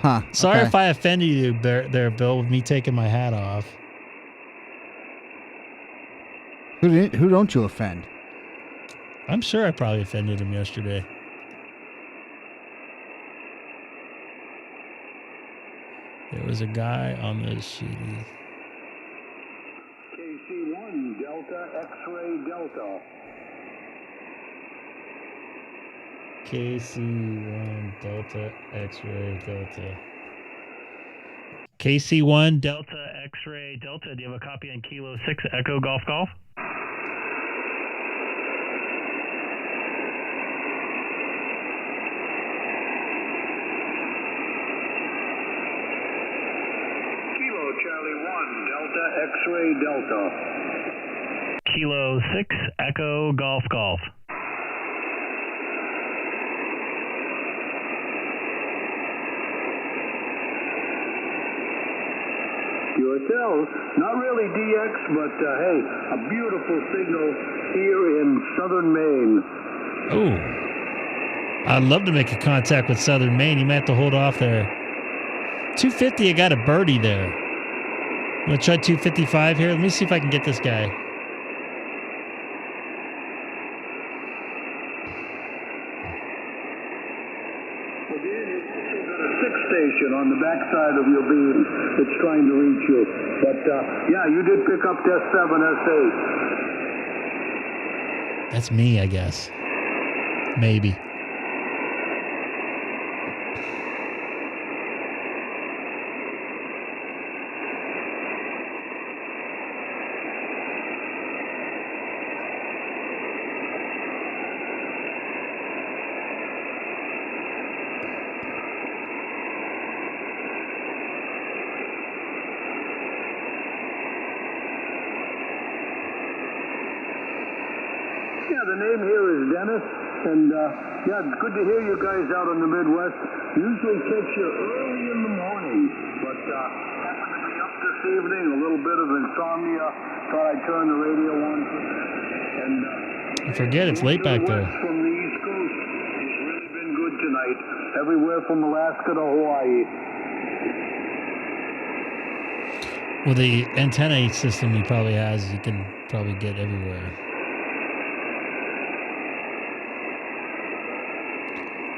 Huh. Sorry okay. if I offended you there, Bill, with me taking my hat off. Who don't you offend? I'm sure I probably offended him yesterday. There was a guy on the sheety. KC1 Delta X-Ray Delta. KC1 Delta X-Ray Delta. KC1 Delta X-Ray Delta. Do you have a copy on Kilo 6 Echo Golf Golf? Kilo Charlie 1 Delta X-Ray Delta. Kilo 6 Echo Golf Golf. Yourself, not really DX, but hey, a beautiful signal here in southern Maine. Oh, I'd love to make a contact with Southern Maine. You might have to hold off there. 250, I got a birdie there. I'm going to try 255 here. Let me see if I can get this guy. Station on the backside of your beam that's trying to reach you. But yeah, you did pick up test 7 S8. That's me, I guess. Maybe. Yeah, the name here is Dennis. And yeah, it's good to hear you guys out in the Midwest. Usually takes you early in the morning, but happened to be up this evening, a little bit of insomnia. Thought I'd turn the radio on. And Forget it's late back there. from the East Coast, it's really been good tonight. Everywhere from Alaska to Hawaii. Well, the antenna system he probably has, you can probably get everywhere.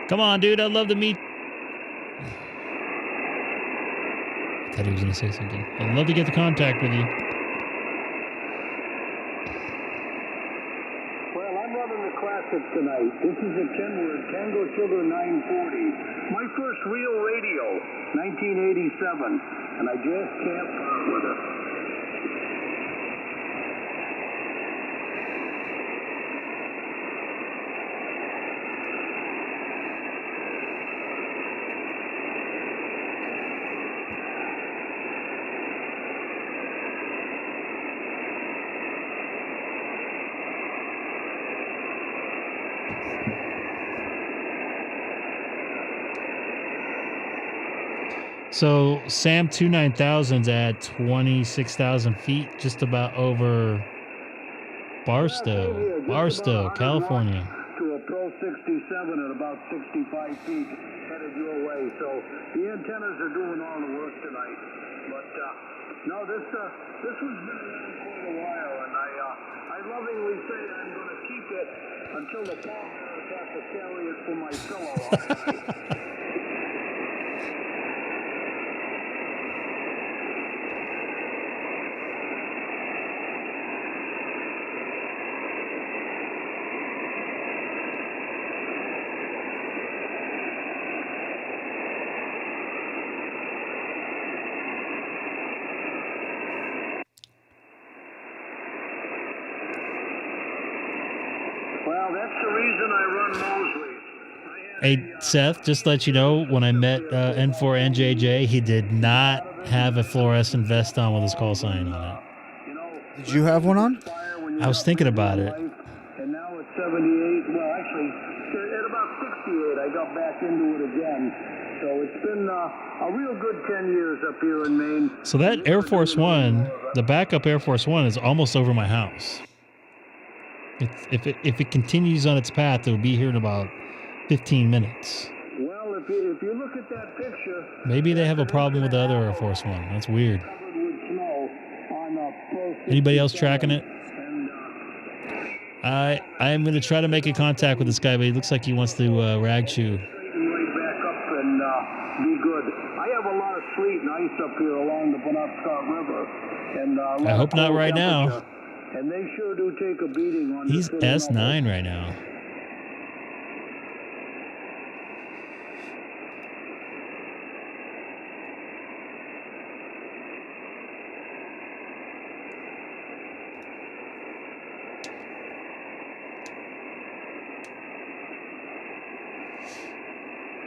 Come on, dude. I'd love to meet. I thought he was going to say something. I'd love to get the contact with you. Well, I'm running the classic tonight. This is a Kenwood Tango Sugar 940. My first real radio, 1987. And I just can't part with it. So Sam 29000's at 26,000 feet, just about over Barstow, California. To a Pro 67 at about 65 feet, headed your way. So the antennas are doing all the work tonight. But no, this has been around quite a while, and I lovingly say I'm going to keep it until the pallbearers have to carry it for my pillow. Well, that's the reason I run Mosley. Hey, Seth, just to let you know, when I met N4NJJ, he did not have a fluorescent vest on with his call sign on it. Did you have one on? I was thinking about it. And now at 78, well, actually, at about 68, I got back into it again. So it's been a real good 10 years up here in Maine. So that Air Force One, the backup Air Force One, is almost over my house. If it continues on its path, it'll be here in about 15 minutes. Well, if you look at that picture, maybe they have a problem with the other Air Force One. That's weird. Anybody else tracking it? I'm going to try to make a contact with this guy, but he looks like he wants to rag chew. Right back up and be good. I have a lot of sleet and ice up here along the Penobscot River, and I hope not right now. And they sure do take a beating on. He's S9 right now.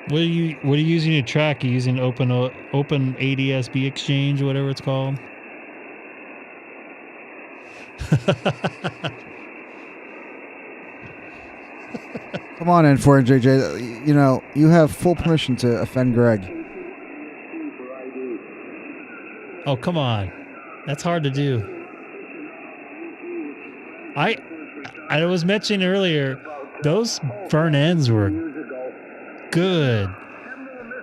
What are you using to track? Are you using open ADS B exchange or whatever it's called? Come on, N4JJ. You know, you have full permission to offend Greg. Oh, come on. That's hard to do. I was mentioning earlier, those burn ends were good.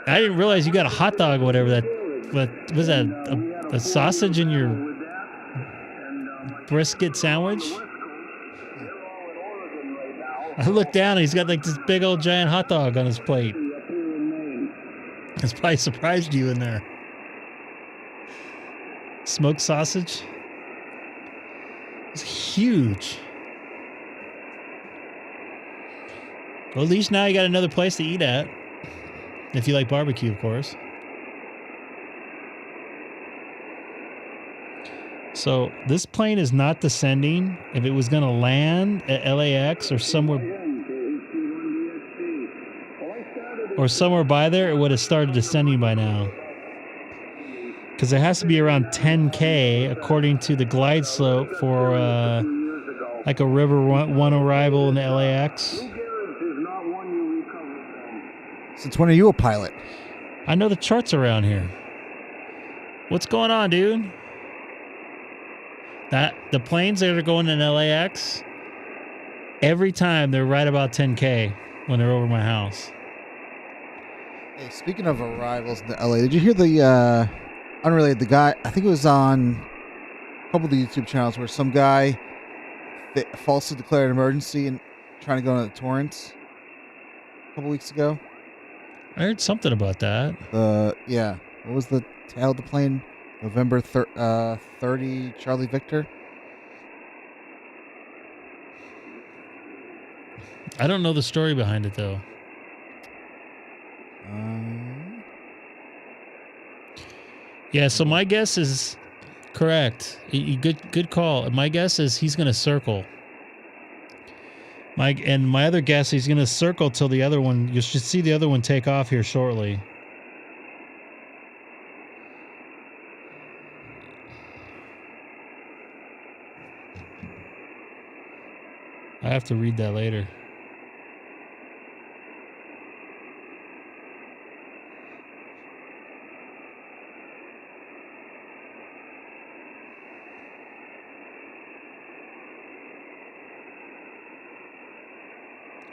I didn't realize you got a hot dog or whatever that. What was that? A sausage in your brisket sandwich? I looked down and he's got like this big old giant hot dog on his plate. It's probably surprised you in there. Smoked sausage. It's huge. Well, at least now you got another place to eat at. If you like barbecue, of course. So this plane is not descending. If it was going to land at LAX or somewhere by there, it would have started descending by now. Because it has to be around 10K according to the glide slope for like a River 1 arrival in the LAX. Since when are you a pilot? I know the charts around here. What's going on, dude? The planes that are going in LAX, every time they're right about 10K when they're over my house. Hey, speaking of arrivals in LA, did you hear the unrelated, the guy, I think it was on a couple of the YouTube channels where some guy falsely declared an emergency and trying to go on the Torrance a couple weeks ago? I heard something about that. Yeah. What was the tail of the plane? November 30, Charlie Victor? I don't know the story behind it, though. Yeah, so my guess is correct. Good call. My guess is he's going to circle. My other guess, he's going to circle till the other one. You should see the other one take off here shortly. I have to read that later.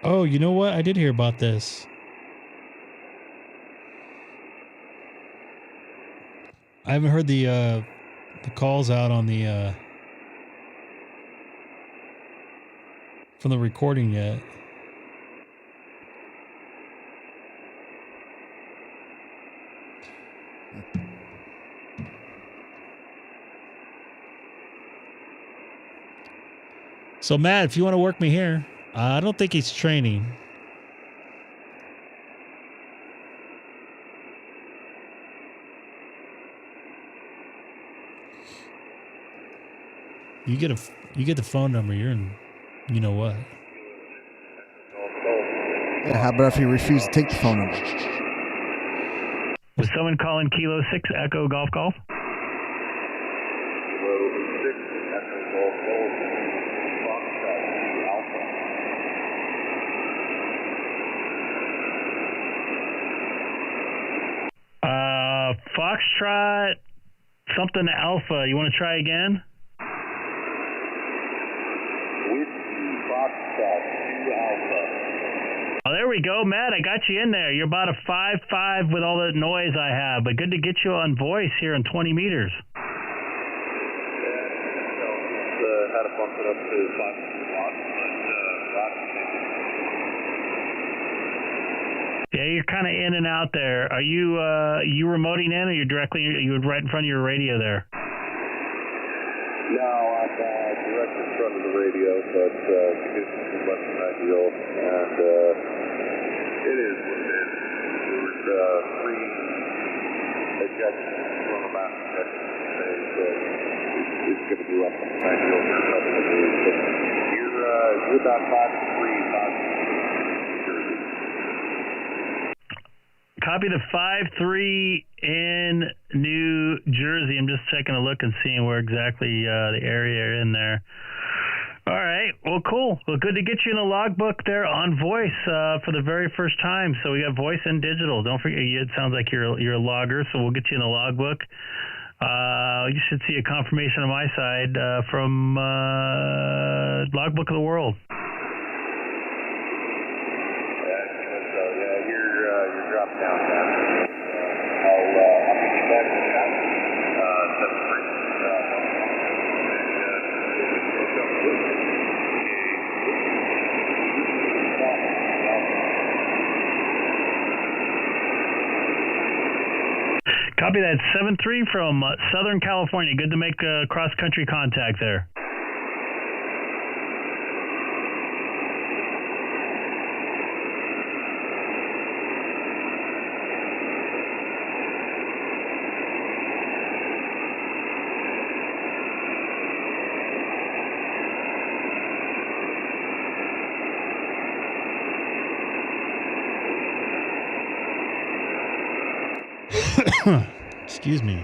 Oh, you know what? I did hear about this. I haven't heard the calls out on the from the recording yet. So Matt, if you want to work me here, I don't think he's training. You get the phone number. You're in. You know what? Yeah, how about if he refused to take the phone number? Was someone calling Kilo 6 Echo Golf Golf? Kilo 6 Echo Golf Golf. Foxtrot Alpha. Foxtrot something Alpha. You want to try again? Oh, there we go, Matt. I got you in there. You're about a 5.5 with all the noise I have, but good to get you on voice here in 20 meters. Yeah, so had to bump it up to 5 but Yeah, you're kind of in and out there. Are you remoting in, or you right in front of your radio there? No, I'm direct in front of the radio, but conditions are less than ideal, and it is what it is. There was 3 ejections from a mass ejection today, so it's going to be less than ideal for a couple of days. But you're about 5-3, 5. Copy the 5-3 in New Jersey. I'm just taking a look and seeing where exactly the area in there. All right. Well, cool. Well, good to get you in the logbook there on voice for the very first time. So we got voice and digital. Don't forget, it sounds like you're a logger, so we'll get you in the logbook. You should see a confirmation on my side from Logbook of the World. Down, I'll get you back to that. 7-3. Copy that 7-3 from Southern California. Good to make cross-country contact there. Excuse me.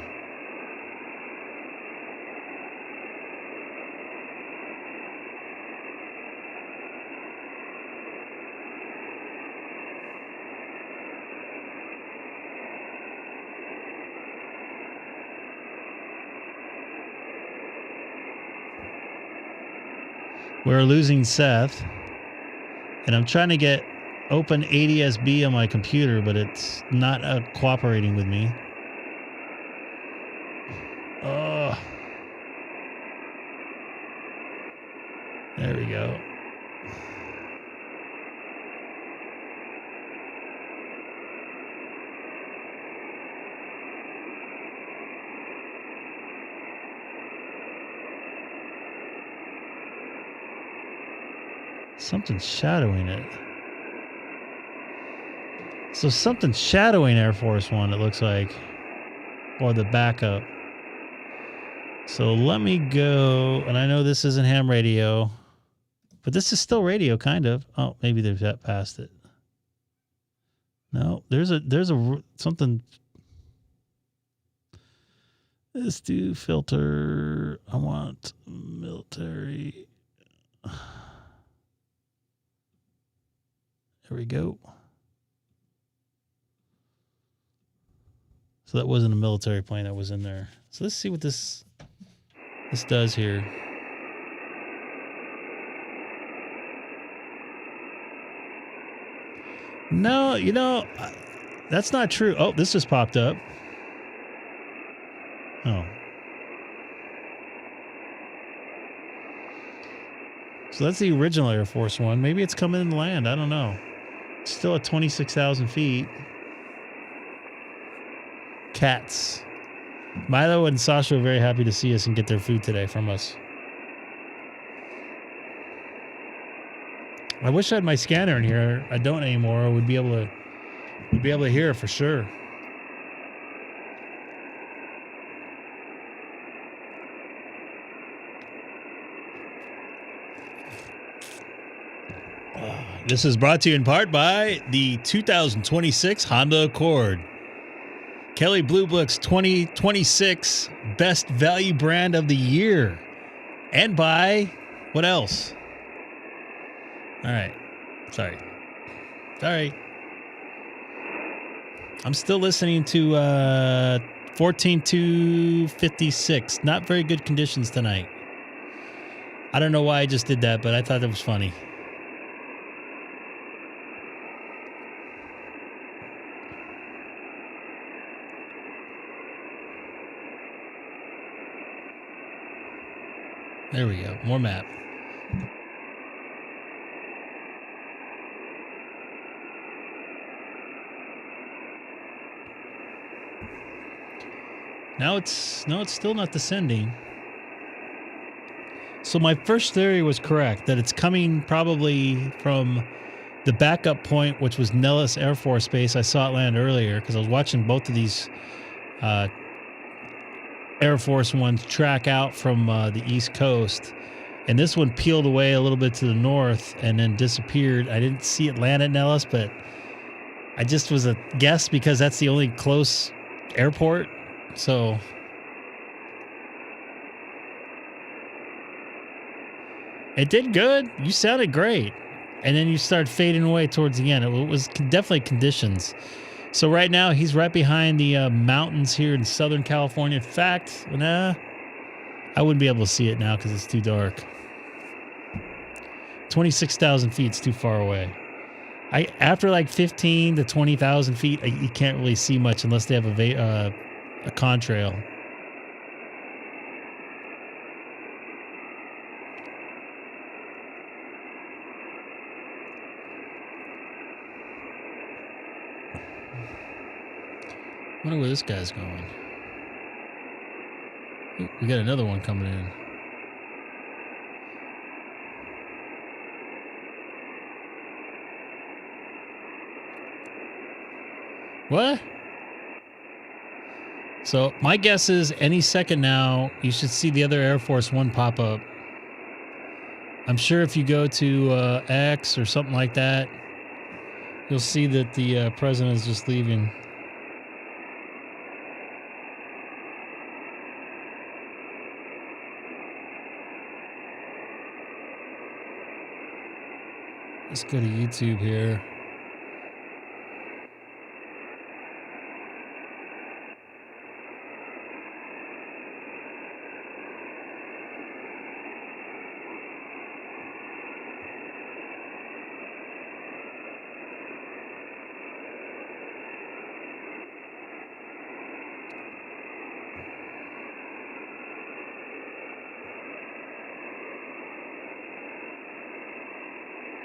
We're losing Seth. And I'm trying to get open ADSB on my computer, but it's not cooperating with me. Oh. There we go. Something's shadowing it. So something's shadowing Air Force One, it looks like. Or the backup. So let me go, and I know this isn't ham radio, but this is still radio, kind of. Oh, maybe they've got past it. No, there's a something. Let's do filter. I want military. There we go. So that wasn't a military plane that was in there. So let's see what this does here. No, you know, that's not true. Oh, this just popped up. Oh. So that's the original Air Force One. Maybe it's coming in land. I don't know. It's still at 26,000 feet. Cats. Milo and Sasha are very happy to see us and get their food today from us. I wish I had my scanner in here. I don't anymore. I would be able to hear it for sure. This is brought to you in part by the 2026 Honda Accord. Kelly Blue Book's 2026 Best Value Brand of the Year. And by what else? All right. Sorry. I'm still listening to 14.256. Not very good conditions tonight. I don't know why I just did that, but I thought that was funny. There we go. More map. Now it's still not descending. So my first theory was correct, that it's coming probably from the backup point, which was Nellis Air Force Base. I saw it land earlier because I was watching both of these Air Force Ones track out from the East Coast. And this one peeled away a little bit to the north and then disappeared. I didn't see it land at Nellis, but I just was a guess because that's the only close airport. So it did good. You sounded great. And then you started fading away towards the end. It was definitely conditions. So right now he's right behind the mountains here in Southern California. In fact, I wouldn't be able to see it now because it's too dark. 26,000 feet is too far away. After like 15 to 20,000 feet, you can't really see much unless they have a contrail. I wonder where this guy's going. Ooh, we got another one coming in. What? So my guess is any second now, you should see the other Air Force One pop up. I'm sure if you go to X or something like that, you'll see that the president is just leaving. Let's go to YouTube here.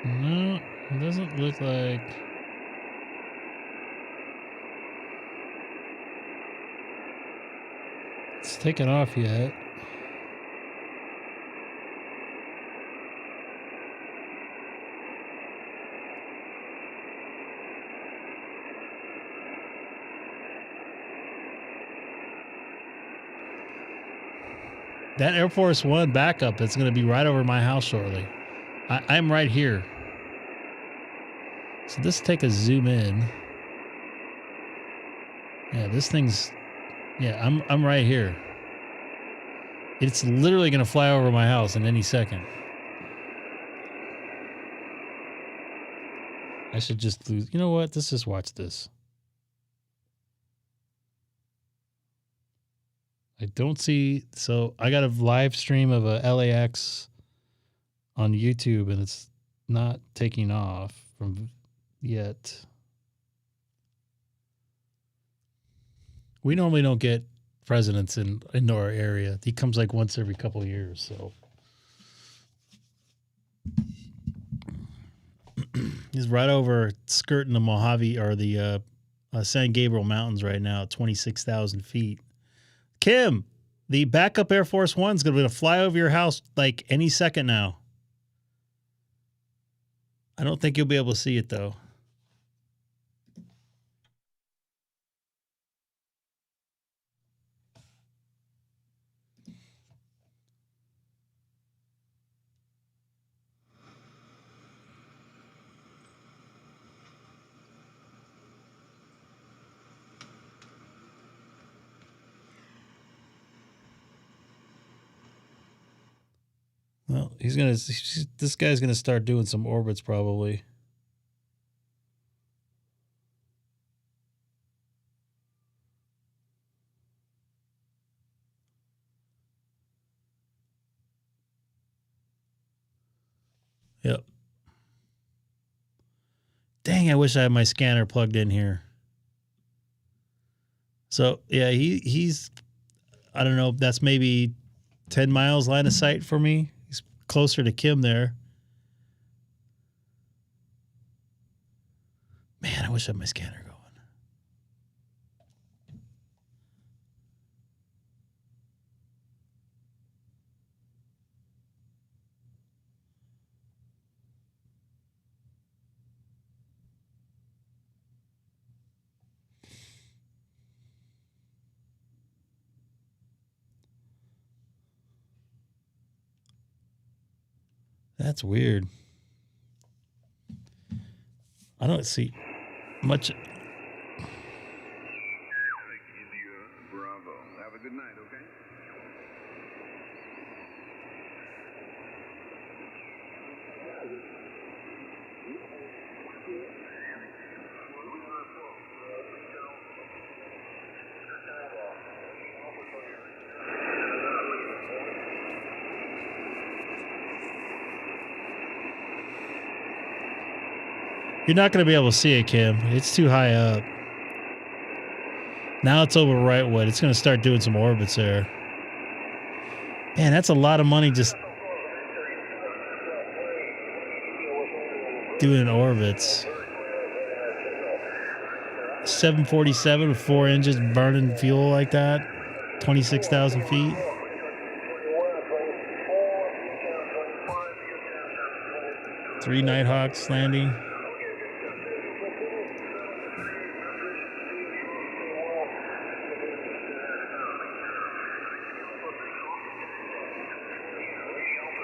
No, it doesn't look like. It's taken off yet. That Air Force One backup is going to be right over my house shortly. I'm right here. So let's take a zoom in. Yeah, this thing's. Yeah, I'm right here. It's literally going to fly over my house in any second. I should just lose. You know what? Let's just watch this. I don't see. So I got a live stream of a LAX on YouTube, and it's not taking off from yet. We normally don't get presidents in our area. He comes like once every couple of years. So he's right over skirting the Mojave or the San Gabriel Mountains right now at 26,000 feet. Kim, the backup Air Force One's going to fly over your house like any second now. I don't think you'll be able to see it, though. Well, this guy's going to start doing some orbits probably. Yep. Dang, I wish I had my scanner plugged in here. So, yeah, he's, I don't know, that's maybe 10 miles line of sight for me. He's closer to Kim there. Man, I wish I had my scanner going. That's weird. I don't see much. Bravo. Have a good night, okay? You're not going to be able to see it, Kim. It's too high up. Now it's over Wrightwood. It's going to start doing some orbits there. Man, that's a lot of money just doing orbits. 747 with 4 engines burning fuel like that. 26,000 feet. Three Nighthawks landing.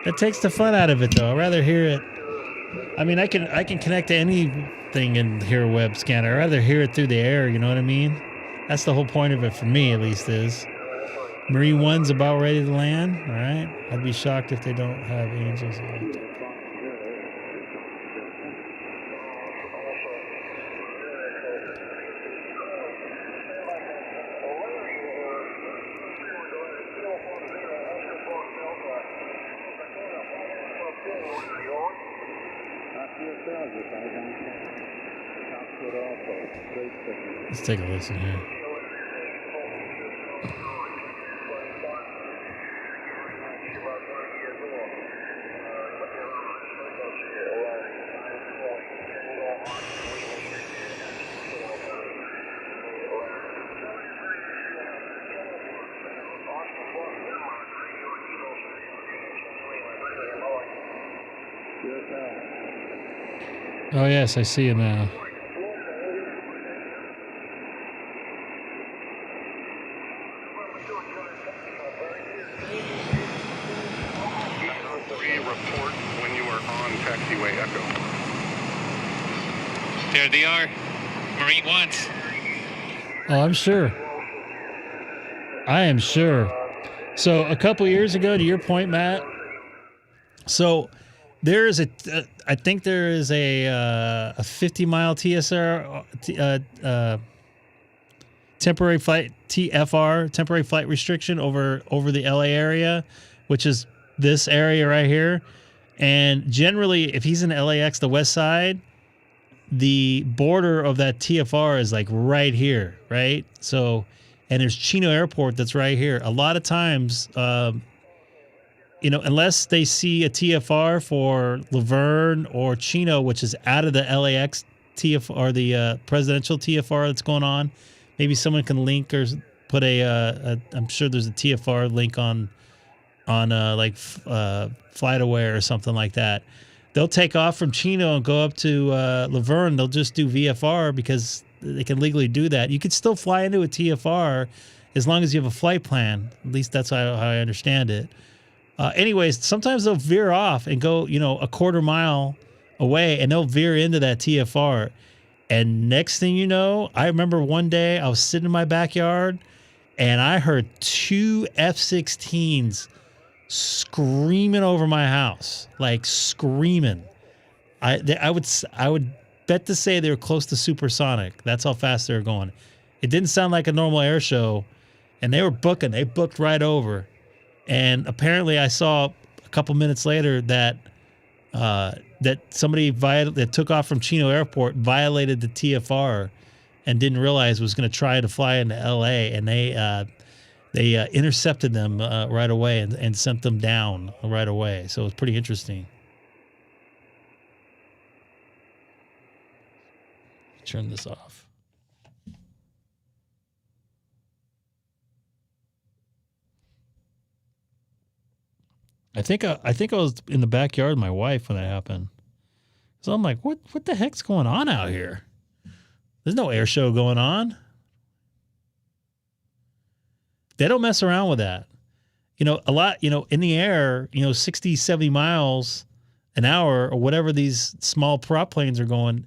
That takes the fun out of it, though. I'd rather hear it. I mean, I can connect to anything and hear a web scanner. I'd rather hear it through the air. You know what I mean? That's the whole point of it for me, at least. Is Marine One's about ready to land? All right. I'd be shocked if they don't have angels. Let's take a listen here. Oh, yes, I see him now. Report when you are on taxiway Echo. There they are. Marine ones. Oh, I'm sure. I am sure. So a couple years ago, to your point, Matt, so there is I think there is a 50-mile TSR, temporary flight, TFR, temporary flight restriction over the LA area, which is this area right here. And generally, if he's in LAX, the west side, the border of that TFR is like right here, right? So, and there's Chino Airport that's right here. A lot of times, unless they see a TFR for Laverne or Chino, which is out of the LAX TFR or the presidential TFR that's going on, maybe someone can link or put I'm sure there's a TFR link on FlightAware or something like that. They'll take off from Chino and go up to Laverne. They'll just do VFR because they can legally do that. You could still fly into a TFR as long as you have a flight plan. At least that's how I understand it. Anyways, sometimes they'll veer off and go, a quarter mile away, and they'll veer into that TFR. And next thing you know, I remember one day I was sitting in my backyard and I heard 2 F-16s screaming over my house, like screaming. I would bet to say they were close to supersonic. That's how fast they were going. It didn't sound like a normal air show, and they were booking. They booked right over. And apparently, I saw a couple minutes later that somebody that took off from Chino Airport violated the TFR and didn't realize was going to try to fly into LA, and they intercepted them right away and sent them down right away. So it was pretty interesting. Turn this off. I think I was in the backyard with my wife when that happened. So I'm like, what the heck's going on out here? There's no air show going on. They don't mess around with that. A lot, in the air, 60, 70 miles an hour or whatever these small prop planes are going,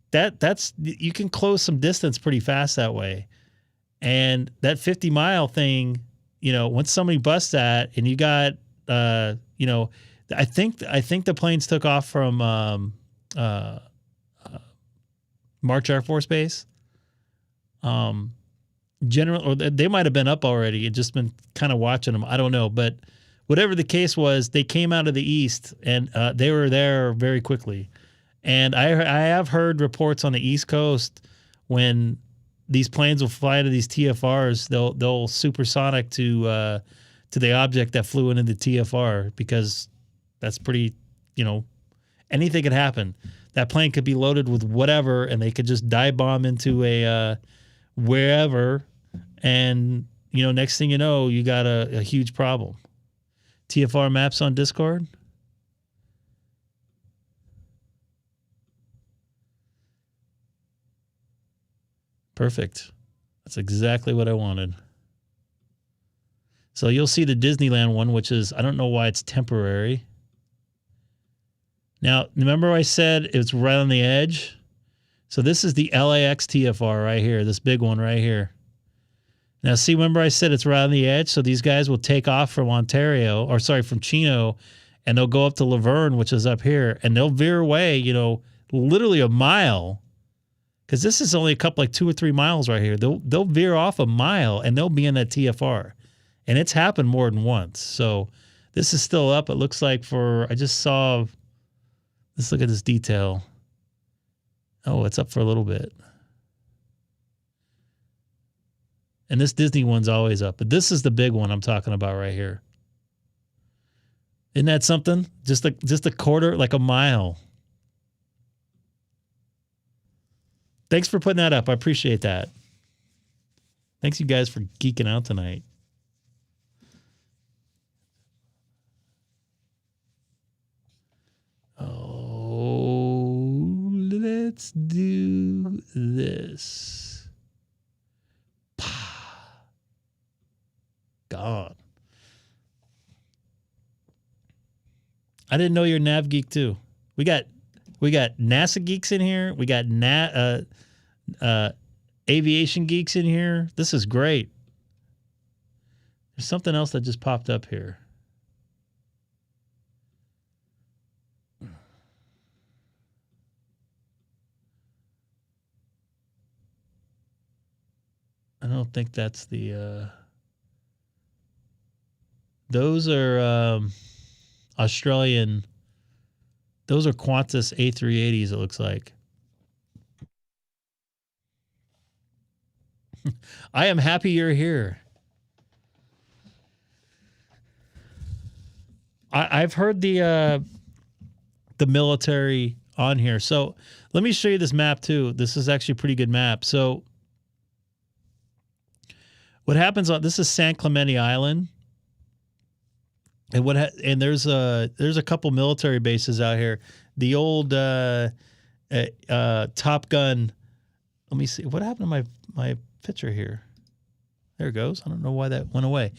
that's you can close some distance pretty fast that way. And that 50-mile thing, once somebody busts that and you got, I think the planes took off from March Air Force Base. Or they might have been up already and just been kind of watching them. I don't know. But whatever the case was, they came out of the east and they were there very quickly. And I have heard reports on the East Coast when these planes will fly into these TFRs, they'll supersonic to the object that flew into the TFR, because that's pretty, anything could happen. That plane could be loaded with whatever, and they could just dive bomb into a wherever, and next thing you know, you got a huge problem. TFR maps on Discord. Perfect. That's exactly what I wanted. So you'll see the Disneyland one, which is, I don't know why it's temporary. Now, remember I said it's right on the edge? So this is the LAX TFR right here, this big one right here. Now, see, remember I said it's right on the edge? So these guys will take off from from Chino, and they'll go up to Laverne, which is up here, and they'll veer away, literally a mile. Because this is only a couple, like 2 or 3 miles right here. They'll veer off a mile, and they'll be in that TFR. And it's happened more than once. So this is still up. It looks like I just saw, let's look at this detail. Oh, it's up for a little bit. And this Disney one's always up. But this is the big one I'm talking about right here. Isn't that something? Just a quarter, like a mile. Thanks for putting that up. I appreciate that. Thanks, you guys, for geeking out tonight. let's do this. Gone. I didn't know you're Nav Geek too. We got NASA geeks in here. We got aviation geeks in here. This is great. There's something else that just popped up here. I don't think that's the those are Australian. Those are Qantas A380s, it looks like. I am happy you're here. I've heard the military on here. So let me show you this map too. This is actually a pretty good map. So what happens on this is San Clemente Island. And there's a couple military bases out here. The old Top Gun. Let me see. What happened to my picture here? There it goes. I don't know why that went away.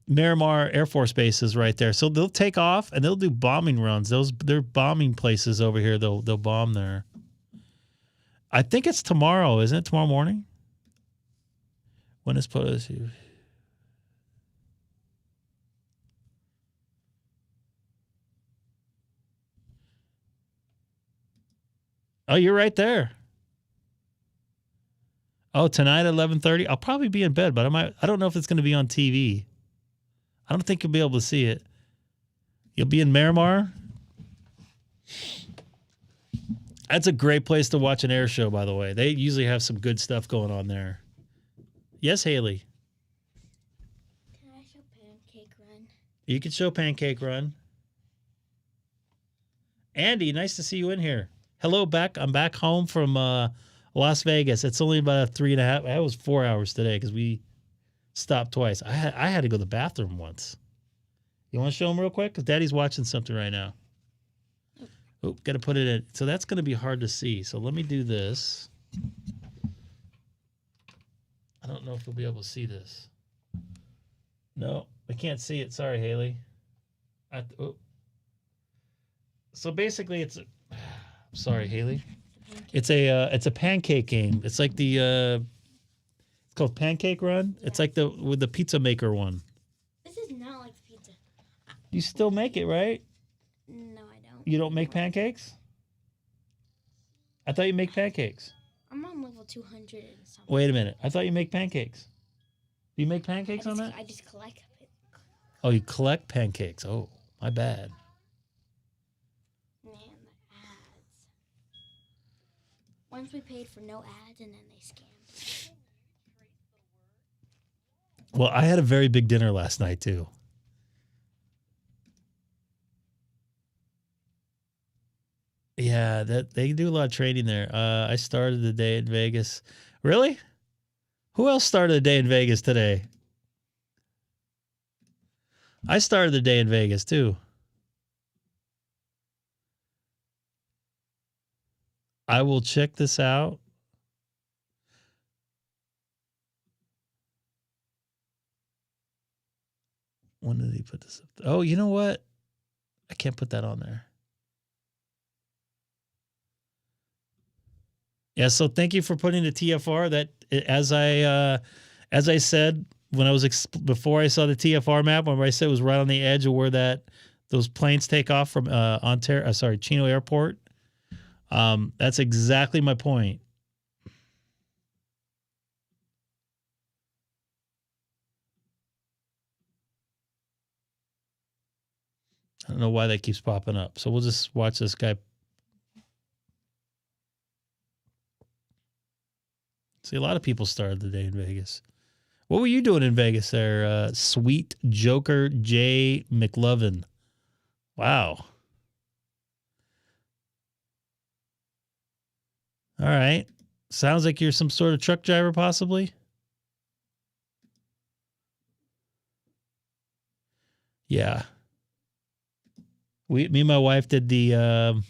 Miramar Air Force Base is right there. So they'll take off and they'll do bombing runs. They're bombing places over here. They'll bomb there. I think it's tomorrow, isn't it? Tomorrow morning? When is supposed to? Oh, you're right there. Oh, tonight at 11:30. I'll probably be in bed, but I don't know if it's going to be on TV. I don't think you'll be able to see it. You'll be in Miramar. That's a great place to watch an air show, by the way. They usually have some good stuff going on there. Yes, Haley. Can I show Pancake Run? You can show Pancake Run. Andy, nice to see you in here. Hello, back. I'm back home from Las Vegas. It's only about 3.5. It was 4 hours today because we stopped twice. I had to go to the bathroom once. You want to show him real quick? Because Daddy's watching something right now. Oh, got to put it in. So that's going to be hard to see. So let me do this. I don't know if we'll be able to see this. No, I can't see it. Sorry, Haley. So basically, it's. Sorry, Haley. It's a pancake game. It's like the it's called Pancake Run. Yeah. It's like with the pizza maker one. This is not like the pizza. You still make it, right? No, I don't. You don't make pancakes? I thought you make pancakes. I'm on level 200 and something. Wait a minute. I thought you make pancakes. Do you make pancakes on that? I just collect it. Oh, you collect pancakes. Oh, my bad. Man, the ads. Once we paid for no ads and then they scammed. Well, I had a very big dinner last night, too. Yeah, that they do a lot of training there. I started the day in Vegas. Really? Who else started the day in Vegas today? I started the day in Vegas too. I will check this out. When did he put this up? Oh, you know what? I can't put that on there. Yeah, so thank you for putting the TFR. That as I said when I was before I saw the TFR map, when I said it was right on the edge of where those planes take off from Chino Airport. That's exactly my point. I don't know why that keeps popping up. So we'll just watch this guy. See, a lot of people started the day in Vegas. What were you doing in Vegas there, Sweet Joker J. McLovin? Wow. All right. Sounds like you're some sort of truck driver, possibly. Yeah. Me and my wife did the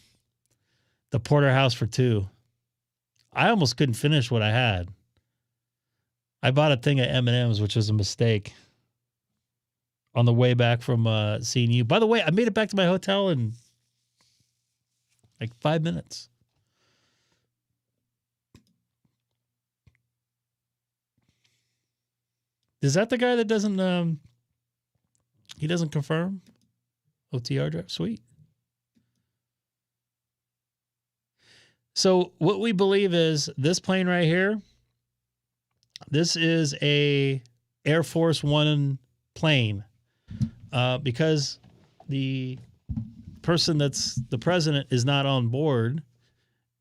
The porterhouse for two. I almost couldn't finish what I had. I bought a thing of M&Ms, which was a mistake. On the way back from seeing you. By the way, I made it back to my hotel in like 5 minutes. Is that the guy that doesn't he doesn't confirm OTR drive? Sweet. So what we believe is this plane right here, this is a Air Force One plane. Because the person that's the president is not on board,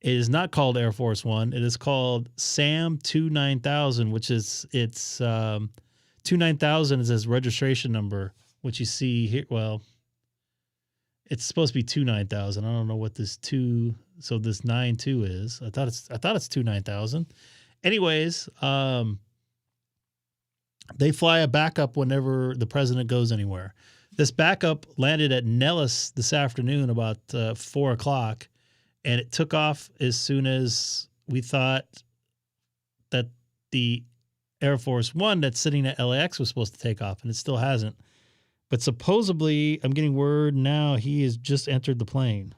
it is not called Air Force One. It is called SAM 29000, which is its 29000 is his registration number, which you see here. Well, it's supposed to be 29000. I don't know what this two. So this 92 is. I thought it's 29000. Anyways, they fly a backup whenever the president goes anywhere. This backup landed at Nellis this afternoon about 4 o'clock, and it took off as soon as we thought that the Air Force One that's sitting at LAX was supposed to take off, and it still hasn't. But supposedly, I'm getting word now he has just entered the plane.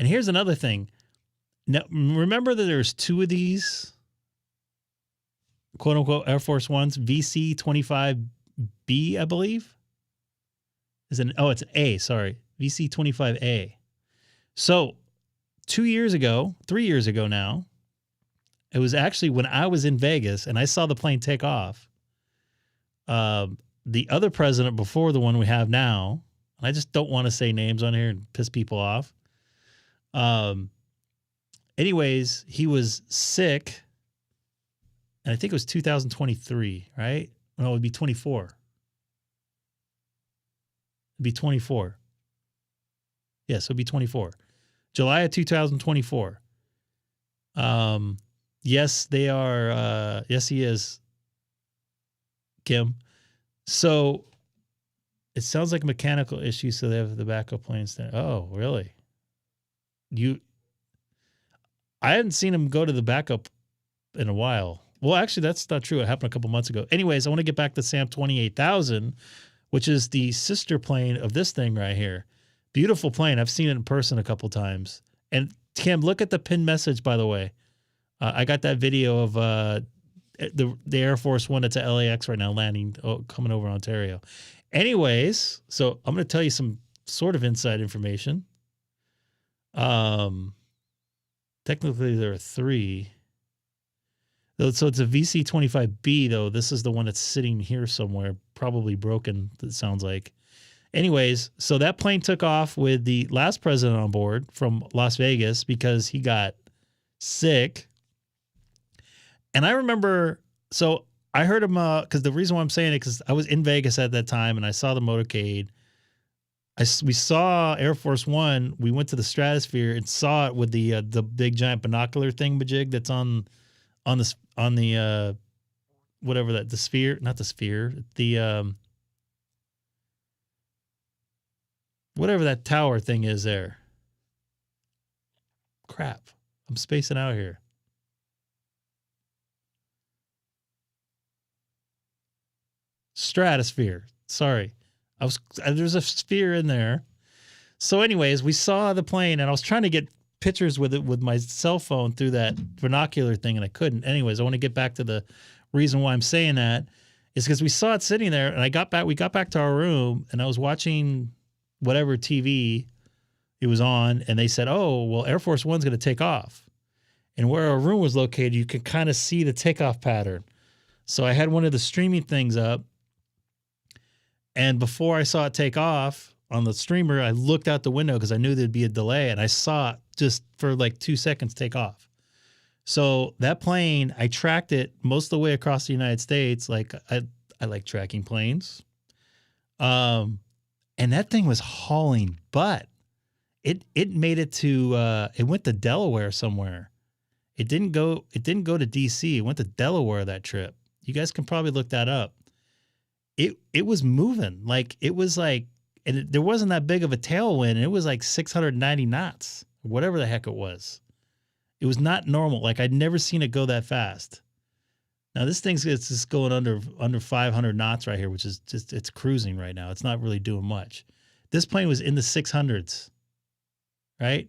And here's another thing. Now, remember that there's two of these quote-unquote Air Force Ones, VC-25B, I believe? It's an A, sorry. VC-25A. So 3 years ago now, it was actually when I was in Vegas and I saw the plane take off. The other president before the one we have now, and I just don't want to say names on here and piss people off. Anyways, he was sick, and I think it was 2023, right? No, it would be 24. It'd be 24. Yes, it would be 24. July of 2024. Yes, they are. Yes, he is, Kim. So it sounds like a mechanical issue, so they have the backup planes there. Oh, really? I hadn't seen him go to the backup in a while. Well, actually, that's not true. It happened a couple months ago. Anyways, I want to get back to SAM 28000, which is the sister plane of this thing right here. Beautiful plane. I've seen it in person a couple times. And Kim, look at the pinned message, by the way. I got that video of the Air Force One that's at LAX right now landing, coming over Ontario. Anyways, so I'm going to tell you some sort of inside information. Technically there are three. So it's a VC-25B though. This is the one that's sitting here somewhere, probably broken, it sounds like. Anyways, so that plane took off with the last president on board from Las Vegas because he got sick. And I remember, so I heard him, because the reason why I'm saying it, because I was in Vegas at that time and I saw the motorcade. We saw Air Force One. We went to the stratosphere and saw it with the big giant binocular thingamajig that's on the whatever that, the sphere, not the sphere, the whatever that tower thing is there. Crap, I'm spacing out here. Stratosphere. Sorry. There's a sphere in there. So anyways, we saw the plane and I was trying to get pictures with it with my cell phone through that binocular thing and I couldn't. Anyways, I want to get back to the reason why I'm saying that is because we saw it sitting there and we got back to our room and I was watching whatever TV it was on and they said, oh, well, Air Force One's going to take off. And where our room was located, you could kind of see the takeoff pattern. So I had one of the streaming things up. And before I saw it take off on the streamer, I looked out the window because I knew there'd be a delay and I saw it just for like 2 seconds take off. So that plane, I tracked it most of the way across the United States. Like I like tracking planes. And that thing was hauling butt. It made it to, it went to Delaware somewhere. It didn't go to DC. It went to Delaware that trip. You guys can probably look that up. it was moving. Like it was like, and there wasn't that big of a tailwind. It was like 690 knots, whatever the heck it was. It was not normal. Like I'd never seen it go that fast. Now this thing's just going under 500 knots right here, which is just, it's cruising right now. It's not really doing much. This plane was in the 600s, right?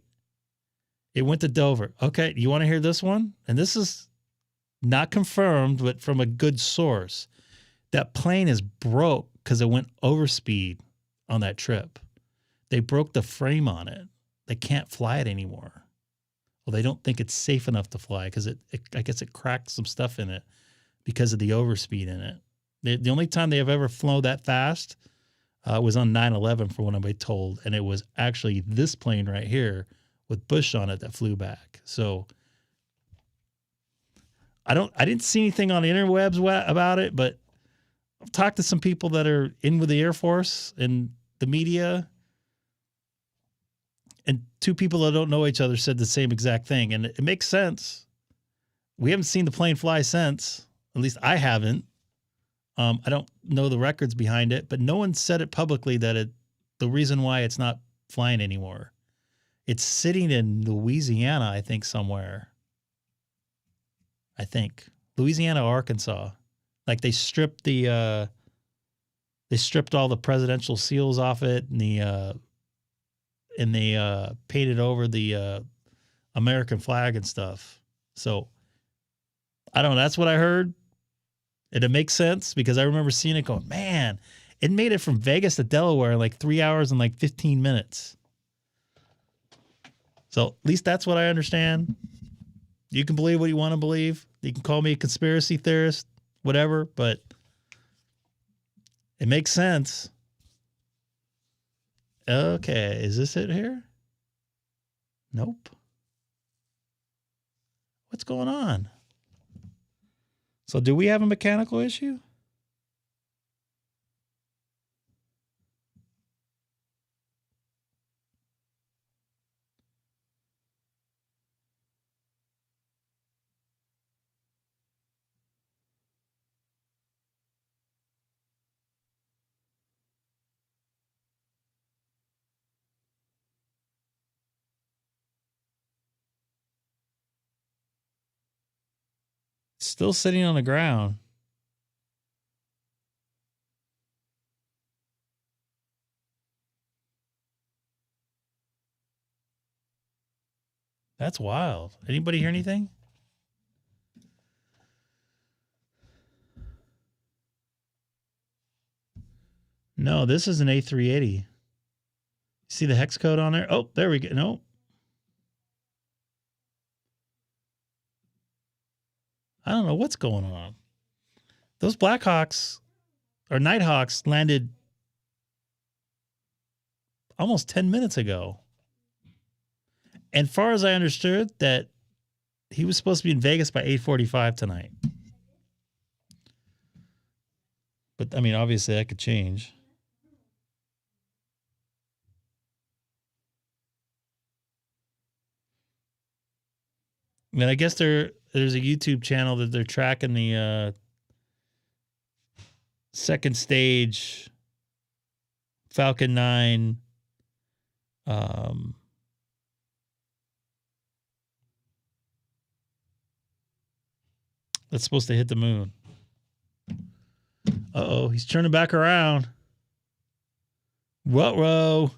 It went to Dover. Okay, you want to hear this one? And this is not confirmed, but from a good source. That plane is broke because it went over speed on that trip. They broke the frame on it. They can't fly it anymore. Well, they don't think it's safe enough to fly because I guess it cracked some stuff in it because of the overspeed in it. The only time they have ever flown that fast was on 9/11, for what I've been told, and it was actually this plane right here with Bush on it that flew back. So I didn't see anything on the interwebs about it, but I've talked to some people that are in with the Air Force and the media, and two people that don't know each other said the same exact thing, and it makes sense. We haven't seen the plane fly since. At least I haven't. I don't know the records behind it, but no one said it publicly that the reason why it's not flying anymore. It's sitting in Louisiana, I think, somewhere. I think Louisiana, Arkansas. Like they stripped all the presidential seals off it, and they painted over the American flag and stuff. So I don't know. That's what I heard. And it makes sense because I remember seeing it going, man, it made it from Vegas to Delaware in like 3 hours and like 15 minutes. So at least that's what I understand. You can believe what you want to believe. You can call me a conspiracy theorist, whatever, but it makes sense. Okay, is this it here? Nope. What's going on? So do we have a mechanical issue? Still sitting on the ground. That's wild. Anybody hear anything? No, this is an A380. See the hex code on there? Oh, there we go. No. I don't know what's going on. Those Blackhawks or Nighthawks landed almost 10 minutes ago. And far as I understood, that he was supposed to be in Vegas by 8:45 tonight. But, I mean, obviously that could change. I mean, I guess there's a YouTube channel that they're tracking the second stage Falcon 9 that's supposed to hit the moon. Uh-oh, he's turning back around. Whoa.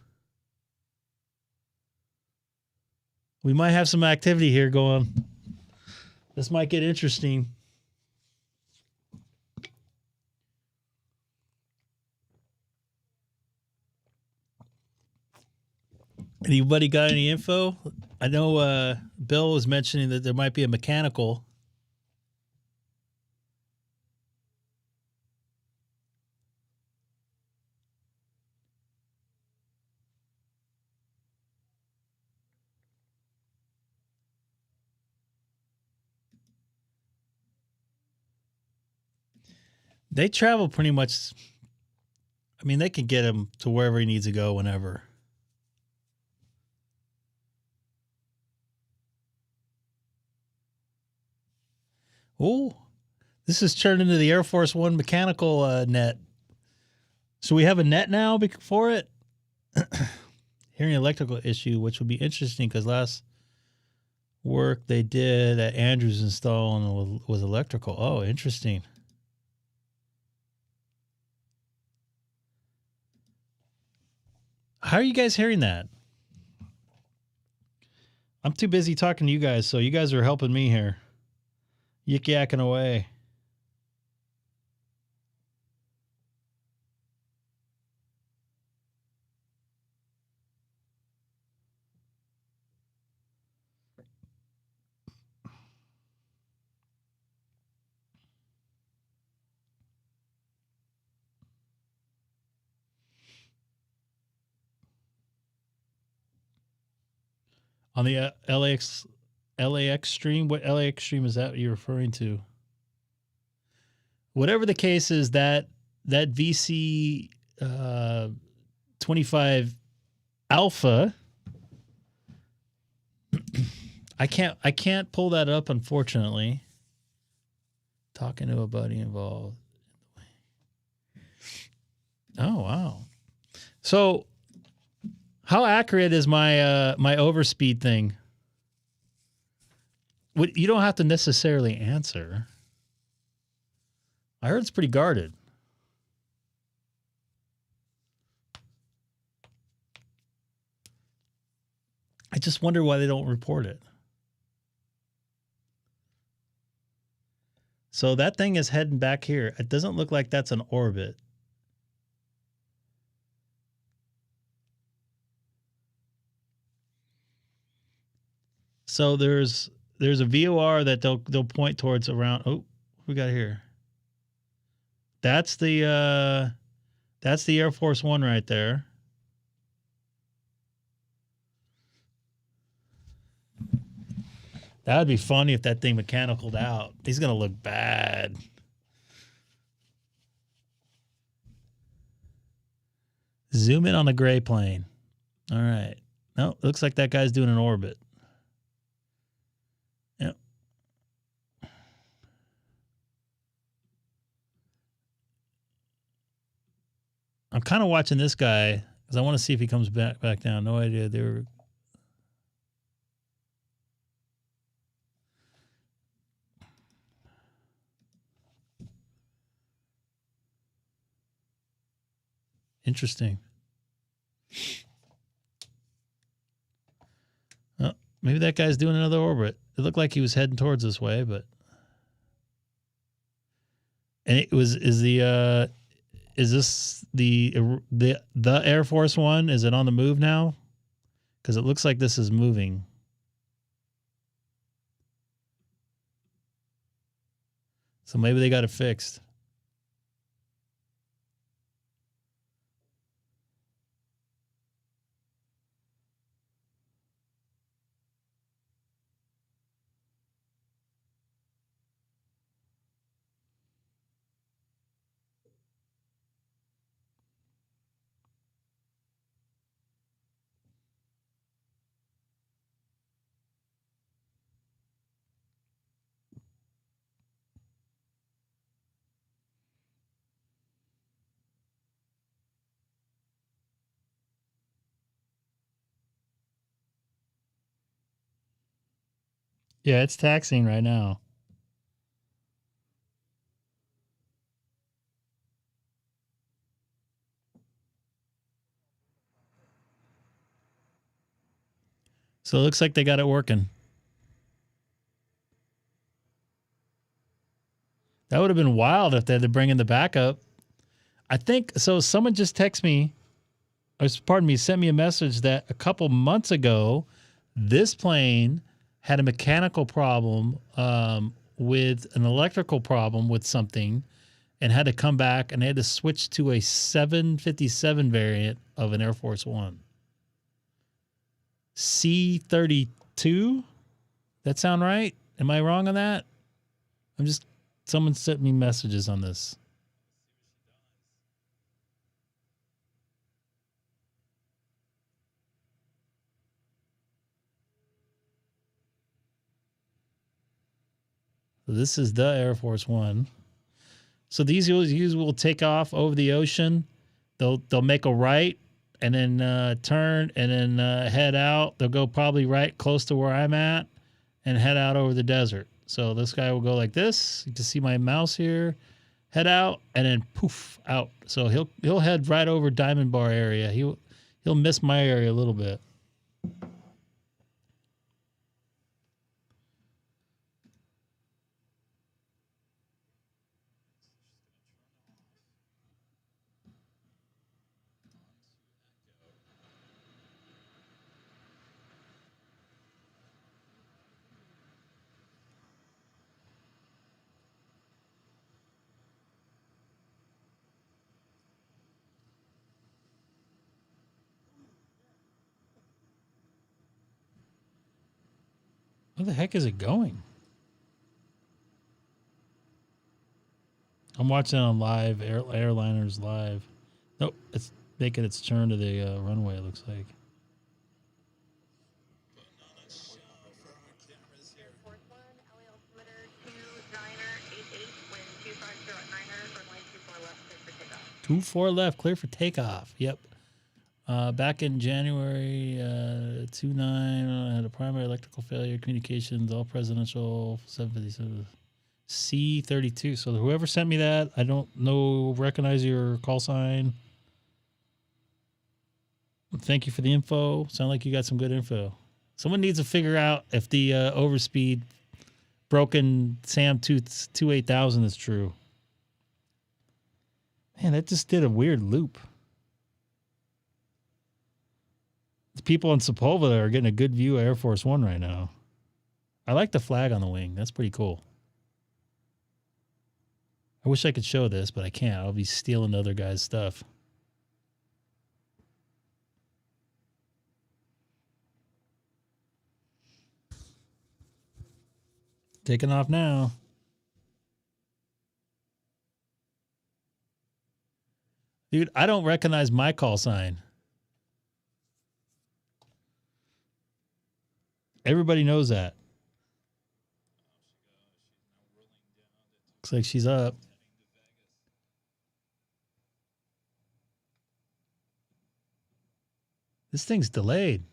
We might have some activity here going. This might get interesting. Anybody got any info? I know Bill was mentioning that there might be a mechanical. They travel pretty much. I mean, they can get him to wherever he needs to go whenever. Oh, this is turned into the Air Force One mechanical net. So we have a net now for it. Hearing electrical issue, which would be interesting because last work they did at Andrews installing was electrical. Oh, interesting. How are you guys hearing that? I'm too busy talking to you guys, so you guys are helping me here. Yik-yakking away. On the LAX stream, what LAX stream is that you're referring to? Whatever the case is, that VC 25 Alpha, I can't pull that up, unfortunately. Talking to a buddy involved. Oh wow! So, how accurate is my my overspeed thing? You don't have to necessarily answer. I heard it's pretty guarded. I just wonder why they don't report it. So that thing is heading back here. It doesn't look like that's an orbit. So there's a VOR that they'll point towards around. Oh, what we got here? That's the Air Force One right there. That would be funny if that thing mechanicaled out. He's gonna look bad. Zoom in on the gray plane. All right. No, looks like that guy's doing an orbit. Yep. I'm kind of watching this guy because I want to see if he comes back down. No idea. They were. Interesting. Oh, maybe that guy's doing another orbit. It looked like he was heading towards this way, but. And it was is this the Air Force One? Is it on the move now? Because it looks like this is moving. So maybe they got it fixed. Yeah, it's taxiing right now. So it looks like they got it working. That would have been wild if they had to bring in the backup. I think so. Someone just texted me, or pardon me, sent me a message that a couple months ago, this plane had a mechanical problem with an electrical problem with something and had to come back, and they had to switch to a 757 variant of an Air Force One. C-32? That sound right? Am I wrong on that? Someone sent me messages on this. So this is the Air Force One. So these will take off over the ocean. They'll make a right and then turn and then head out. They'll go probably right close to where I'm at and head out over the desert. So this guy will go like this. You can see my mouse here. Head out and then poof out. So he'll head right over Diamond Bar area. He'll miss my area a little bit. Where the heck is it going? I'm watching it on live, Airliners live. Nope, it's making its turn to the runway, it looks like. Air Force One, LA altimeter 2988, wind 250 at 9er, runway 24 left, clear for takeoff. 24 left, clear for takeoff. Yep. Back in January 29, I had a primary electrical failure, communications, all presidential 757 C32. So whoever sent me that, I don't know, recognize your call sign. Thank you for the info. Sound like you got some good info. Someone needs to figure out if the overspeed broken SAM 28000 is true. Man, that just did a weird loop. The people in Sepulveda are getting a good view of Air Force One right now. I like the flag on the wing. That's pretty cool. I wish I could show this, but I can't. I'll be stealing other guys' stuff. Taking off now. Dude, I don't recognize my call sign. Everybody knows that. Looks like she's up. This thing's delayed.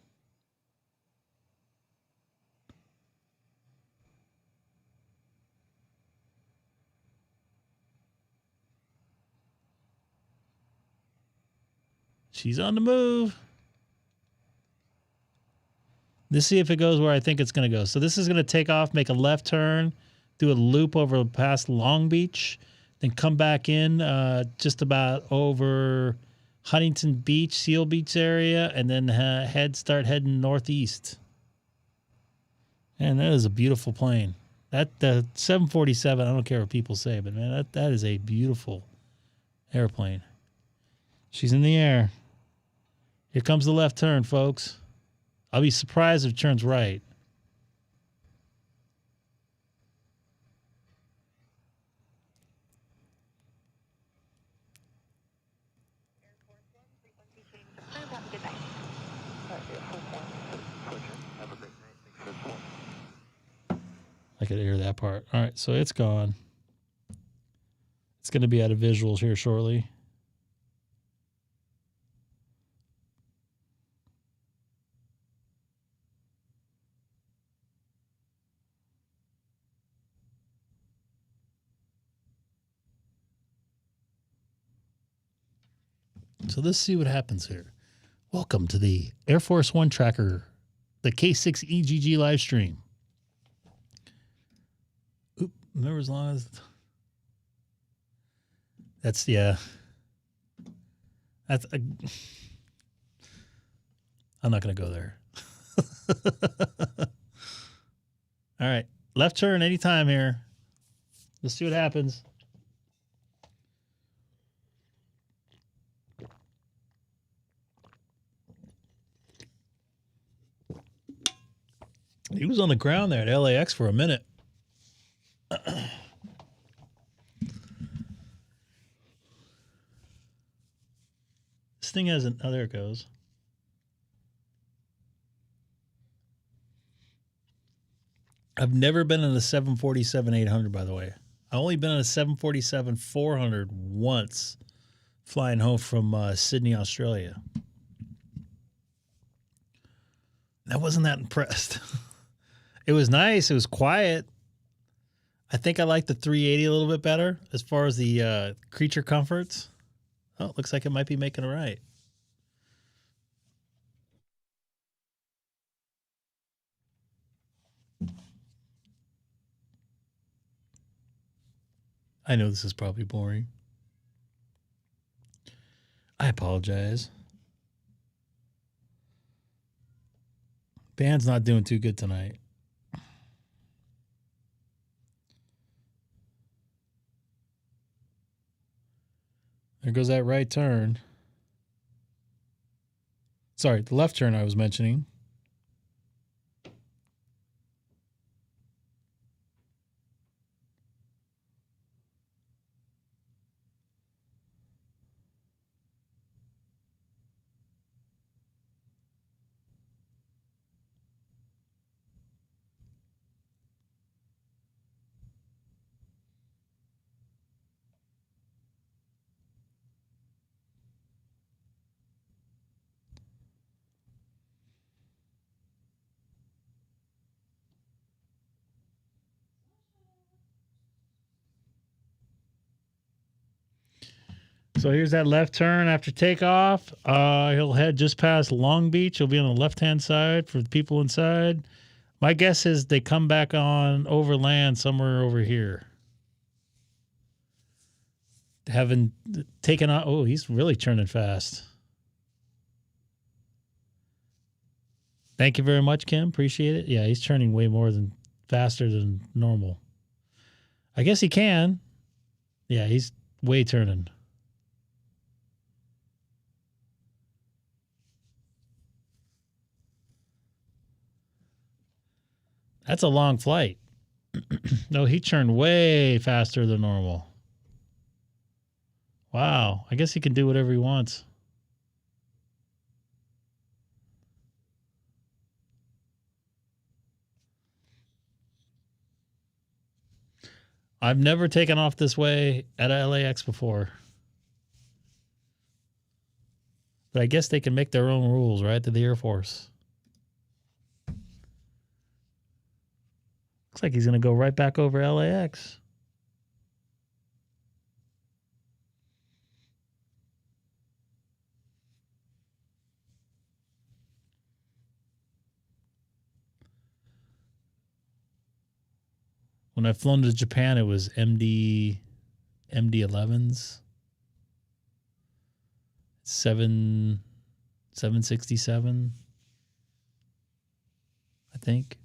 She's on the move. Let's see if it goes where I think it's going to go. So this is going to take off, make a left turn, do a loop over past Long Beach, then come back in just about over Huntington Beach, Seal Beach area, and then start heading northeast. And that is a beautiful plane. The 747, I don't care what people say, but man, that is a beautiful airplane. She's in the air. Here comes the left turn, folks. I'll be surprised if it turns right. I could hear that part. All right, so it's gone. It's going to be out of visuals here shortly. So let's see what happens here. Welcome to the Air Force One tracker, the K6EGG live stream. Oop, remember as long as that's I'm not going to go there. All right, left turn anytime here. Let's see what happens. He was on the ground there at LAX for a minute. This thing hasn't... Oh, there it goes. I've never been in a 747-800, by the way. I've only been in a 747-400 once flying home from Sydney, Australia. I wasn't that impressed. It was nice. It was quiet. I think I like the 380 a little bit better as far as the creature comforts. Oh, it looks like it might be making a right. I know this is probably boring. I apologize. Band's not doing too good tonight. There goes that right turn. Sorry, the left turn I was mentioning. So here's that left turn after takeoff. He'll head just past Long Beach. He'll be on the left-hand side for the people inside. My guess is they come back on overland somewhere over here. Having taken out... Oh, he's really turning fast. Thank you very much, Kim. Appreciate it. Yeah, he's turning way more than faster than normal. I guess he can. Yeah, he's way turning. That's a long flight. No, he turned way faster than normal. Wow. I guess he can do whatever he wants. I've never taken off this way at LAX before. But I guess they can make their own rules, right? To the Air Force. Looks like he's going to go right back over LAX. When I've flown to Japan, it was MD-11s. 767, I think.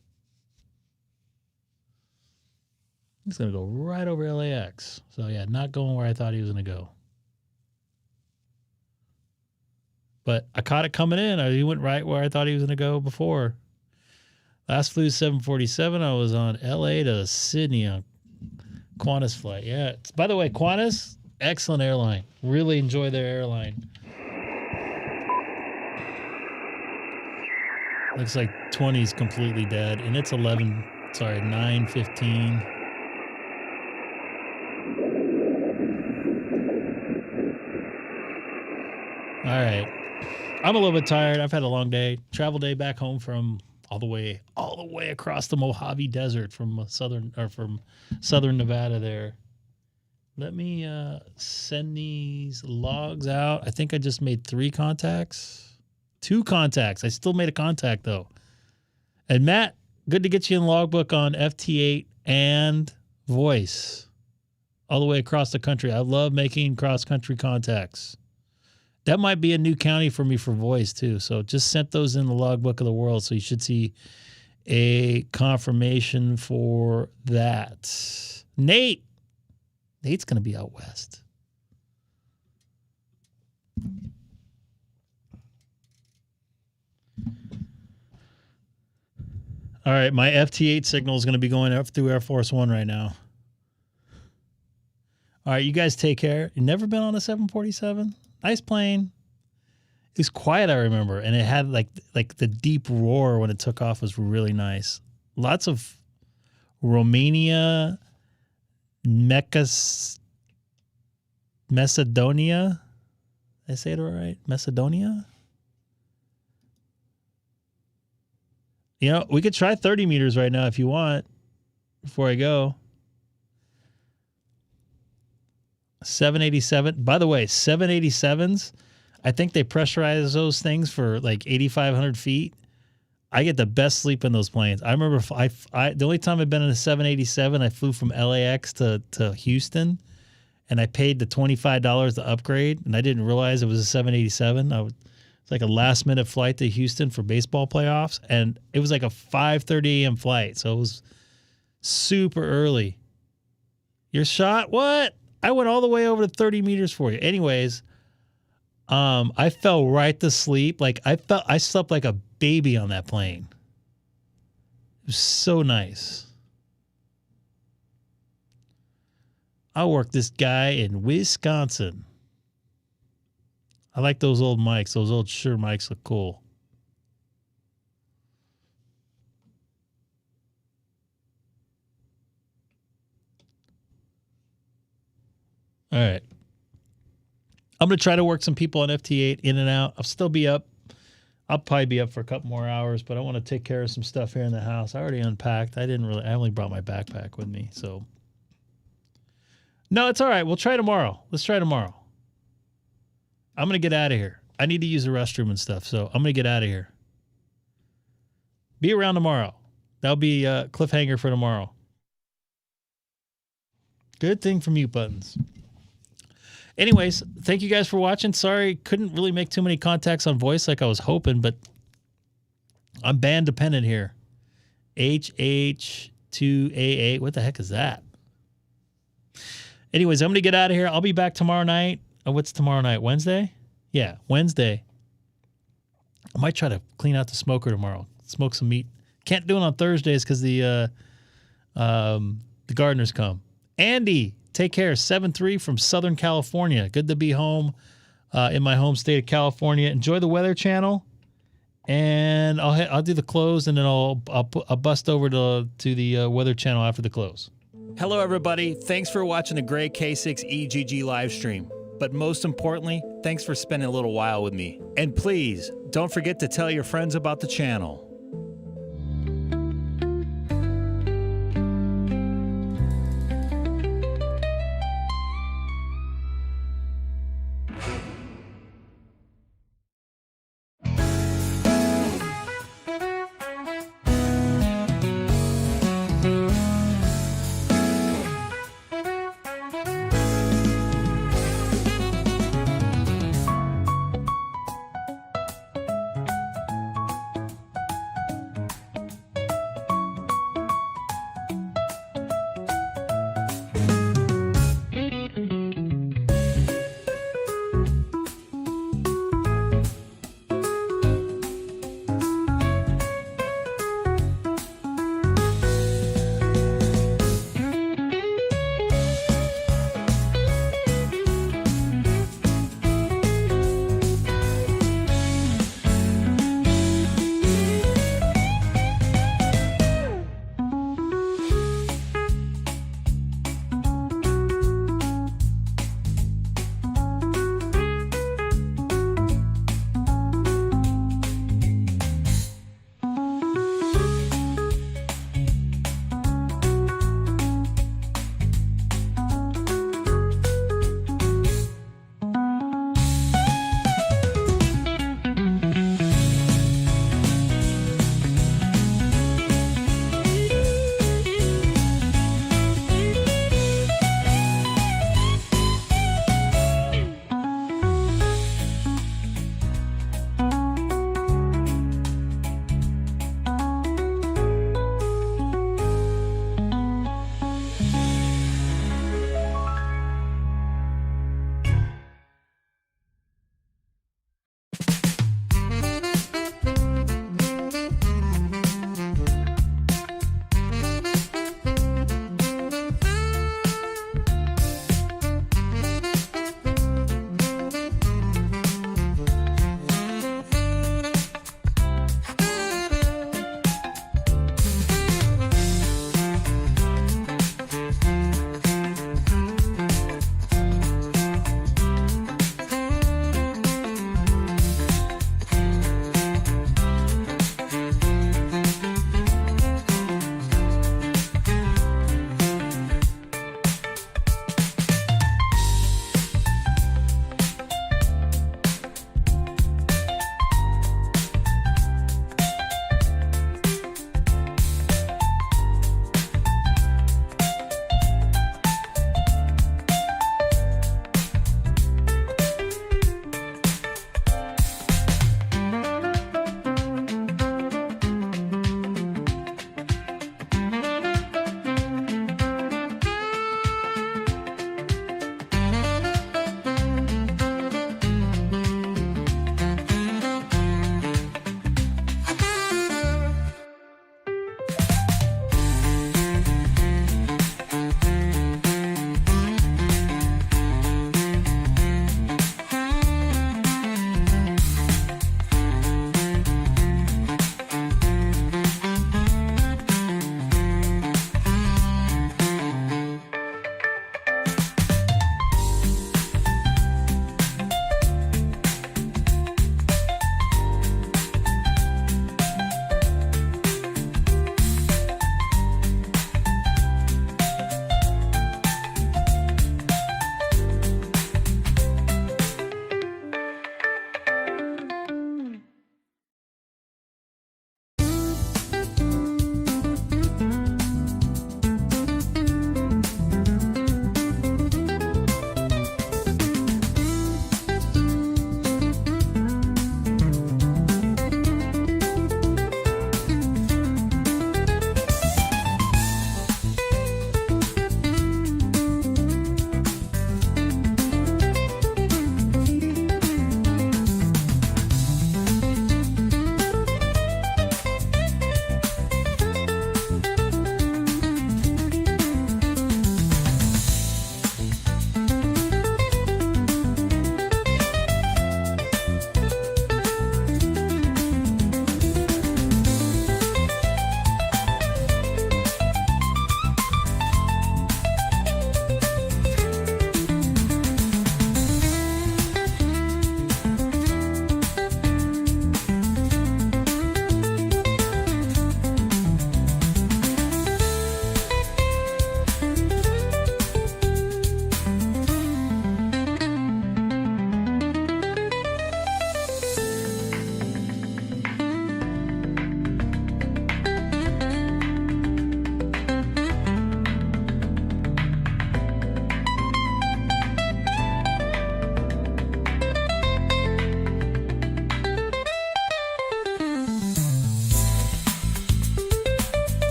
He's going to go right over LAX. So, yeah, not going where I thought he was going to go. But I caught it coming in. He went right where I thought he was going to go before. Last flew 747. I was on LA to Sydney on Qantas flight. Yeah. By the way, Qantas, excellent airline. Really enjoy their airline. Looks like 20 is completely dead. And it's 9:15. All right. I'm a little bit tired. I've had a long day. Travel day back home from all the way across the Mojave Desert from southern Nevada there. Let me send these logs out. I think I just made 2 contacts. I still made a contact though. And Matt, good to get you in logbook on FT8 and voice all the way across the country. I love making cross-country contacts. That might be a new county for me for voice too. So just sent those in the logbook of the world. So you should see a confirmation for that. Nate's going to be out west. All right. My FT8 signal is going to be going up through Air Force One right now. All right. You guys take care. You never been on a 747? Nice plane. It was quiet, I remember, and it had like the deep roar when it took off was really nice. Lots of Romania, Macedonia, Did I say it all right? Macedonia? You know, we could try 30 meters right now if you want before I go. 787. By the way, 787s, I think they pressurize those things for like 8,500 feet. I get the best sleep in those planes. I remember the only time I've been in a 787, I flew from LAX to Houston, and I paid the $25 to upgrade, and I didn't realize it was a 787. It's like a last-minute flight to Houston for baseball playoffs, and it was like a 5:30 a.m. flight, so it was super early. Your shot? What? I went all the way over to 30 meters for you. Anyways, I fell right to sleep. Like I slept like a baby on that plane. It was so nice. I worked this guy in Wisconsin. I like those old mics. Those old Shure mics look cool. All right. I'm going to try to work some people on FT8 in and out. I'll still be up. I'll probably be up for a couple more hours, but I want to take care of some stuff here in the house. I already unpacked. I only brought my backpack with me. So, no, it's all right. We'll try tomorrow. Let's try tomorrow. I'm going to get out of here. I need to use the restroom and stuff, so I'm going to get out of here. Be around tomorrow. That'll be a cliffhanger for tomorrow. Good thing for mute buttons. Anyways, thank you guys for watching. Sorry, couldn't really make too many contacts on voice like I was hoping, but I'm band dependent here. HH2AA. What the heck is that? Anyways, I'm going to get out of here. I'll be back tomorrow night. Oh, what's tomorrow night? Wednesday? Yeah, Wednesday. I might try to clean out the smoker tomorrow. Smoke some meat. Can't do it on Thursdays because the gardeners come. Andy, take care. 7-3 from Southern California. Good to be home in my home state of California. Enjoy the Weather Channel, and I'll do the close, and then I'll bust over to the Weather Channel after the close. Hello, everybody. Thanks for watching the Gray K6EGG live stream. But most importantly, thanks for spending a little while with me. And please, don't forget to tell your friends about the channel.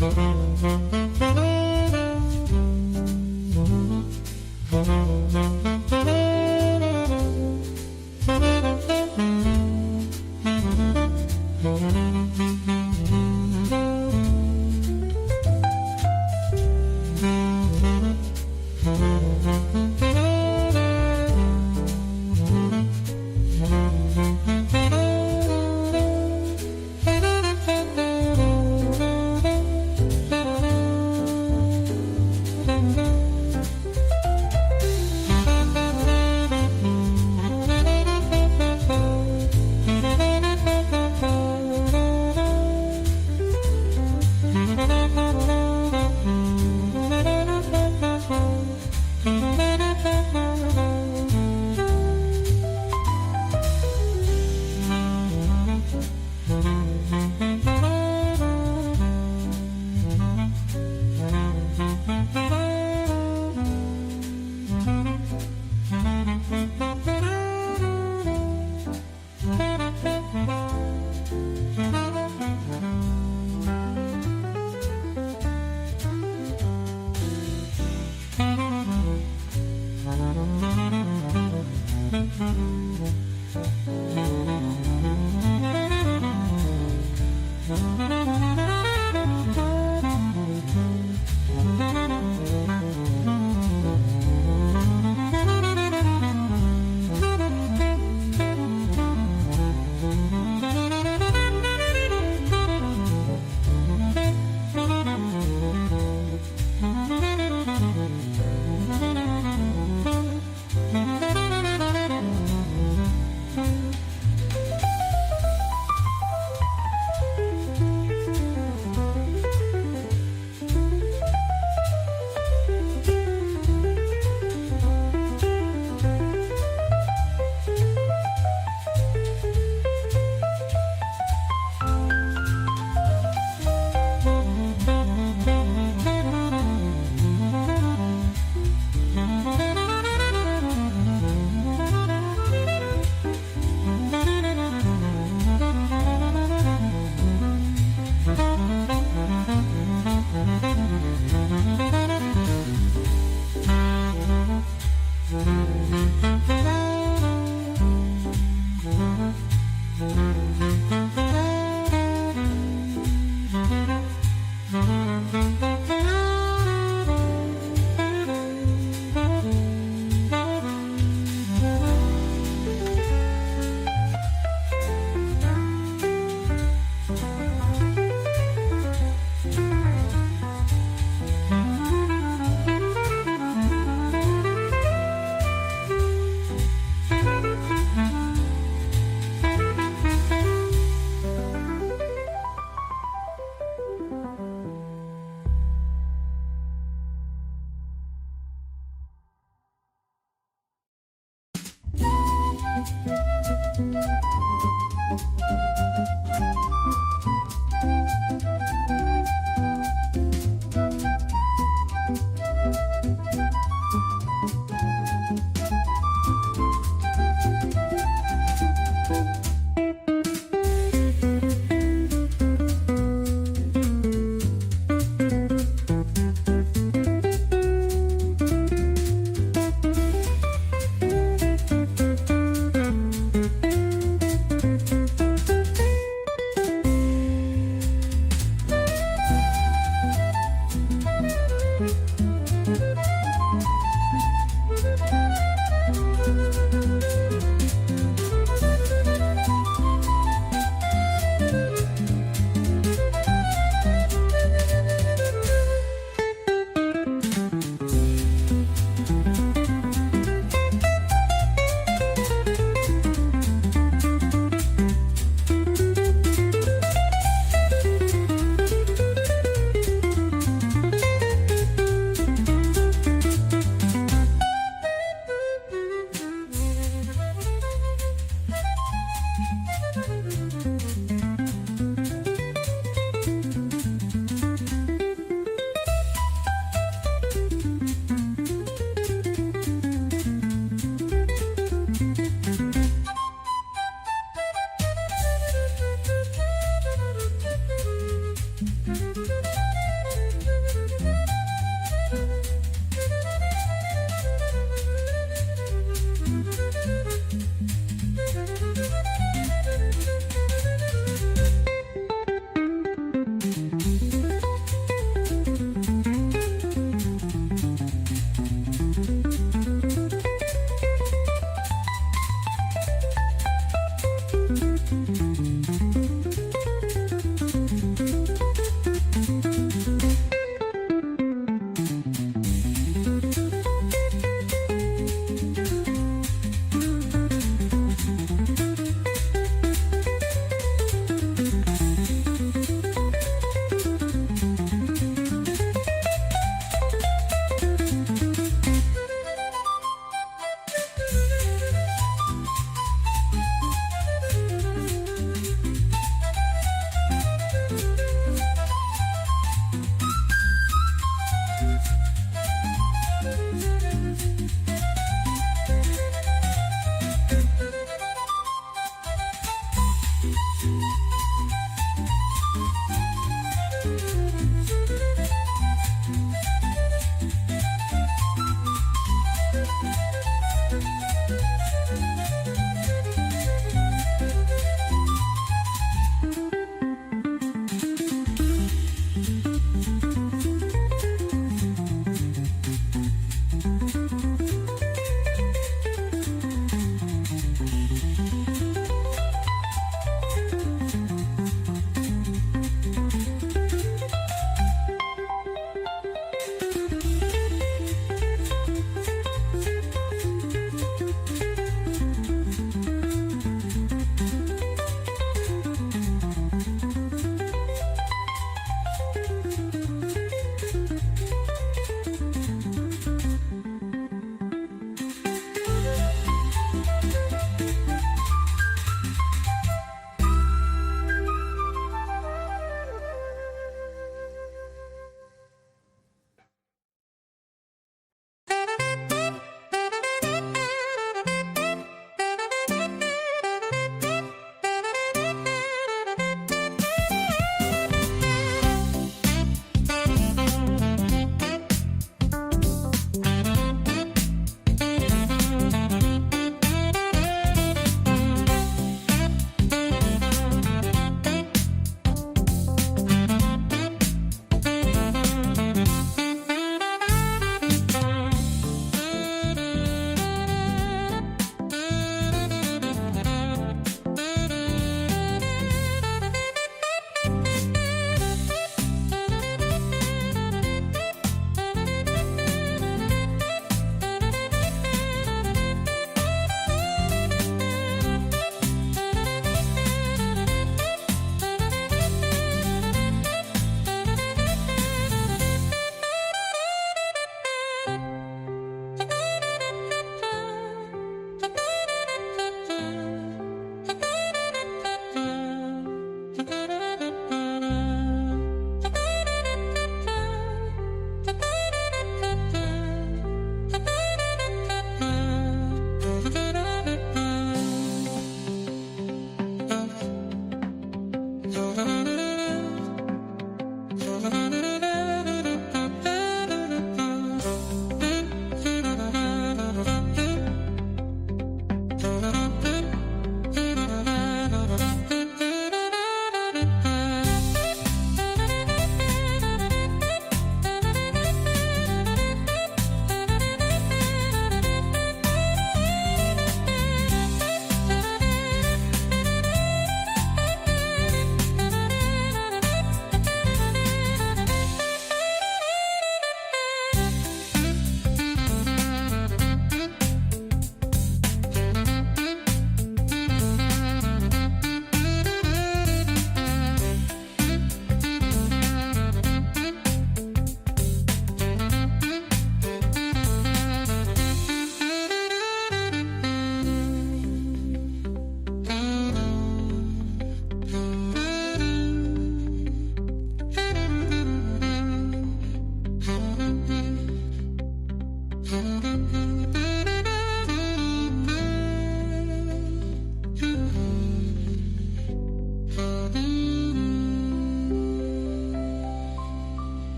Bye.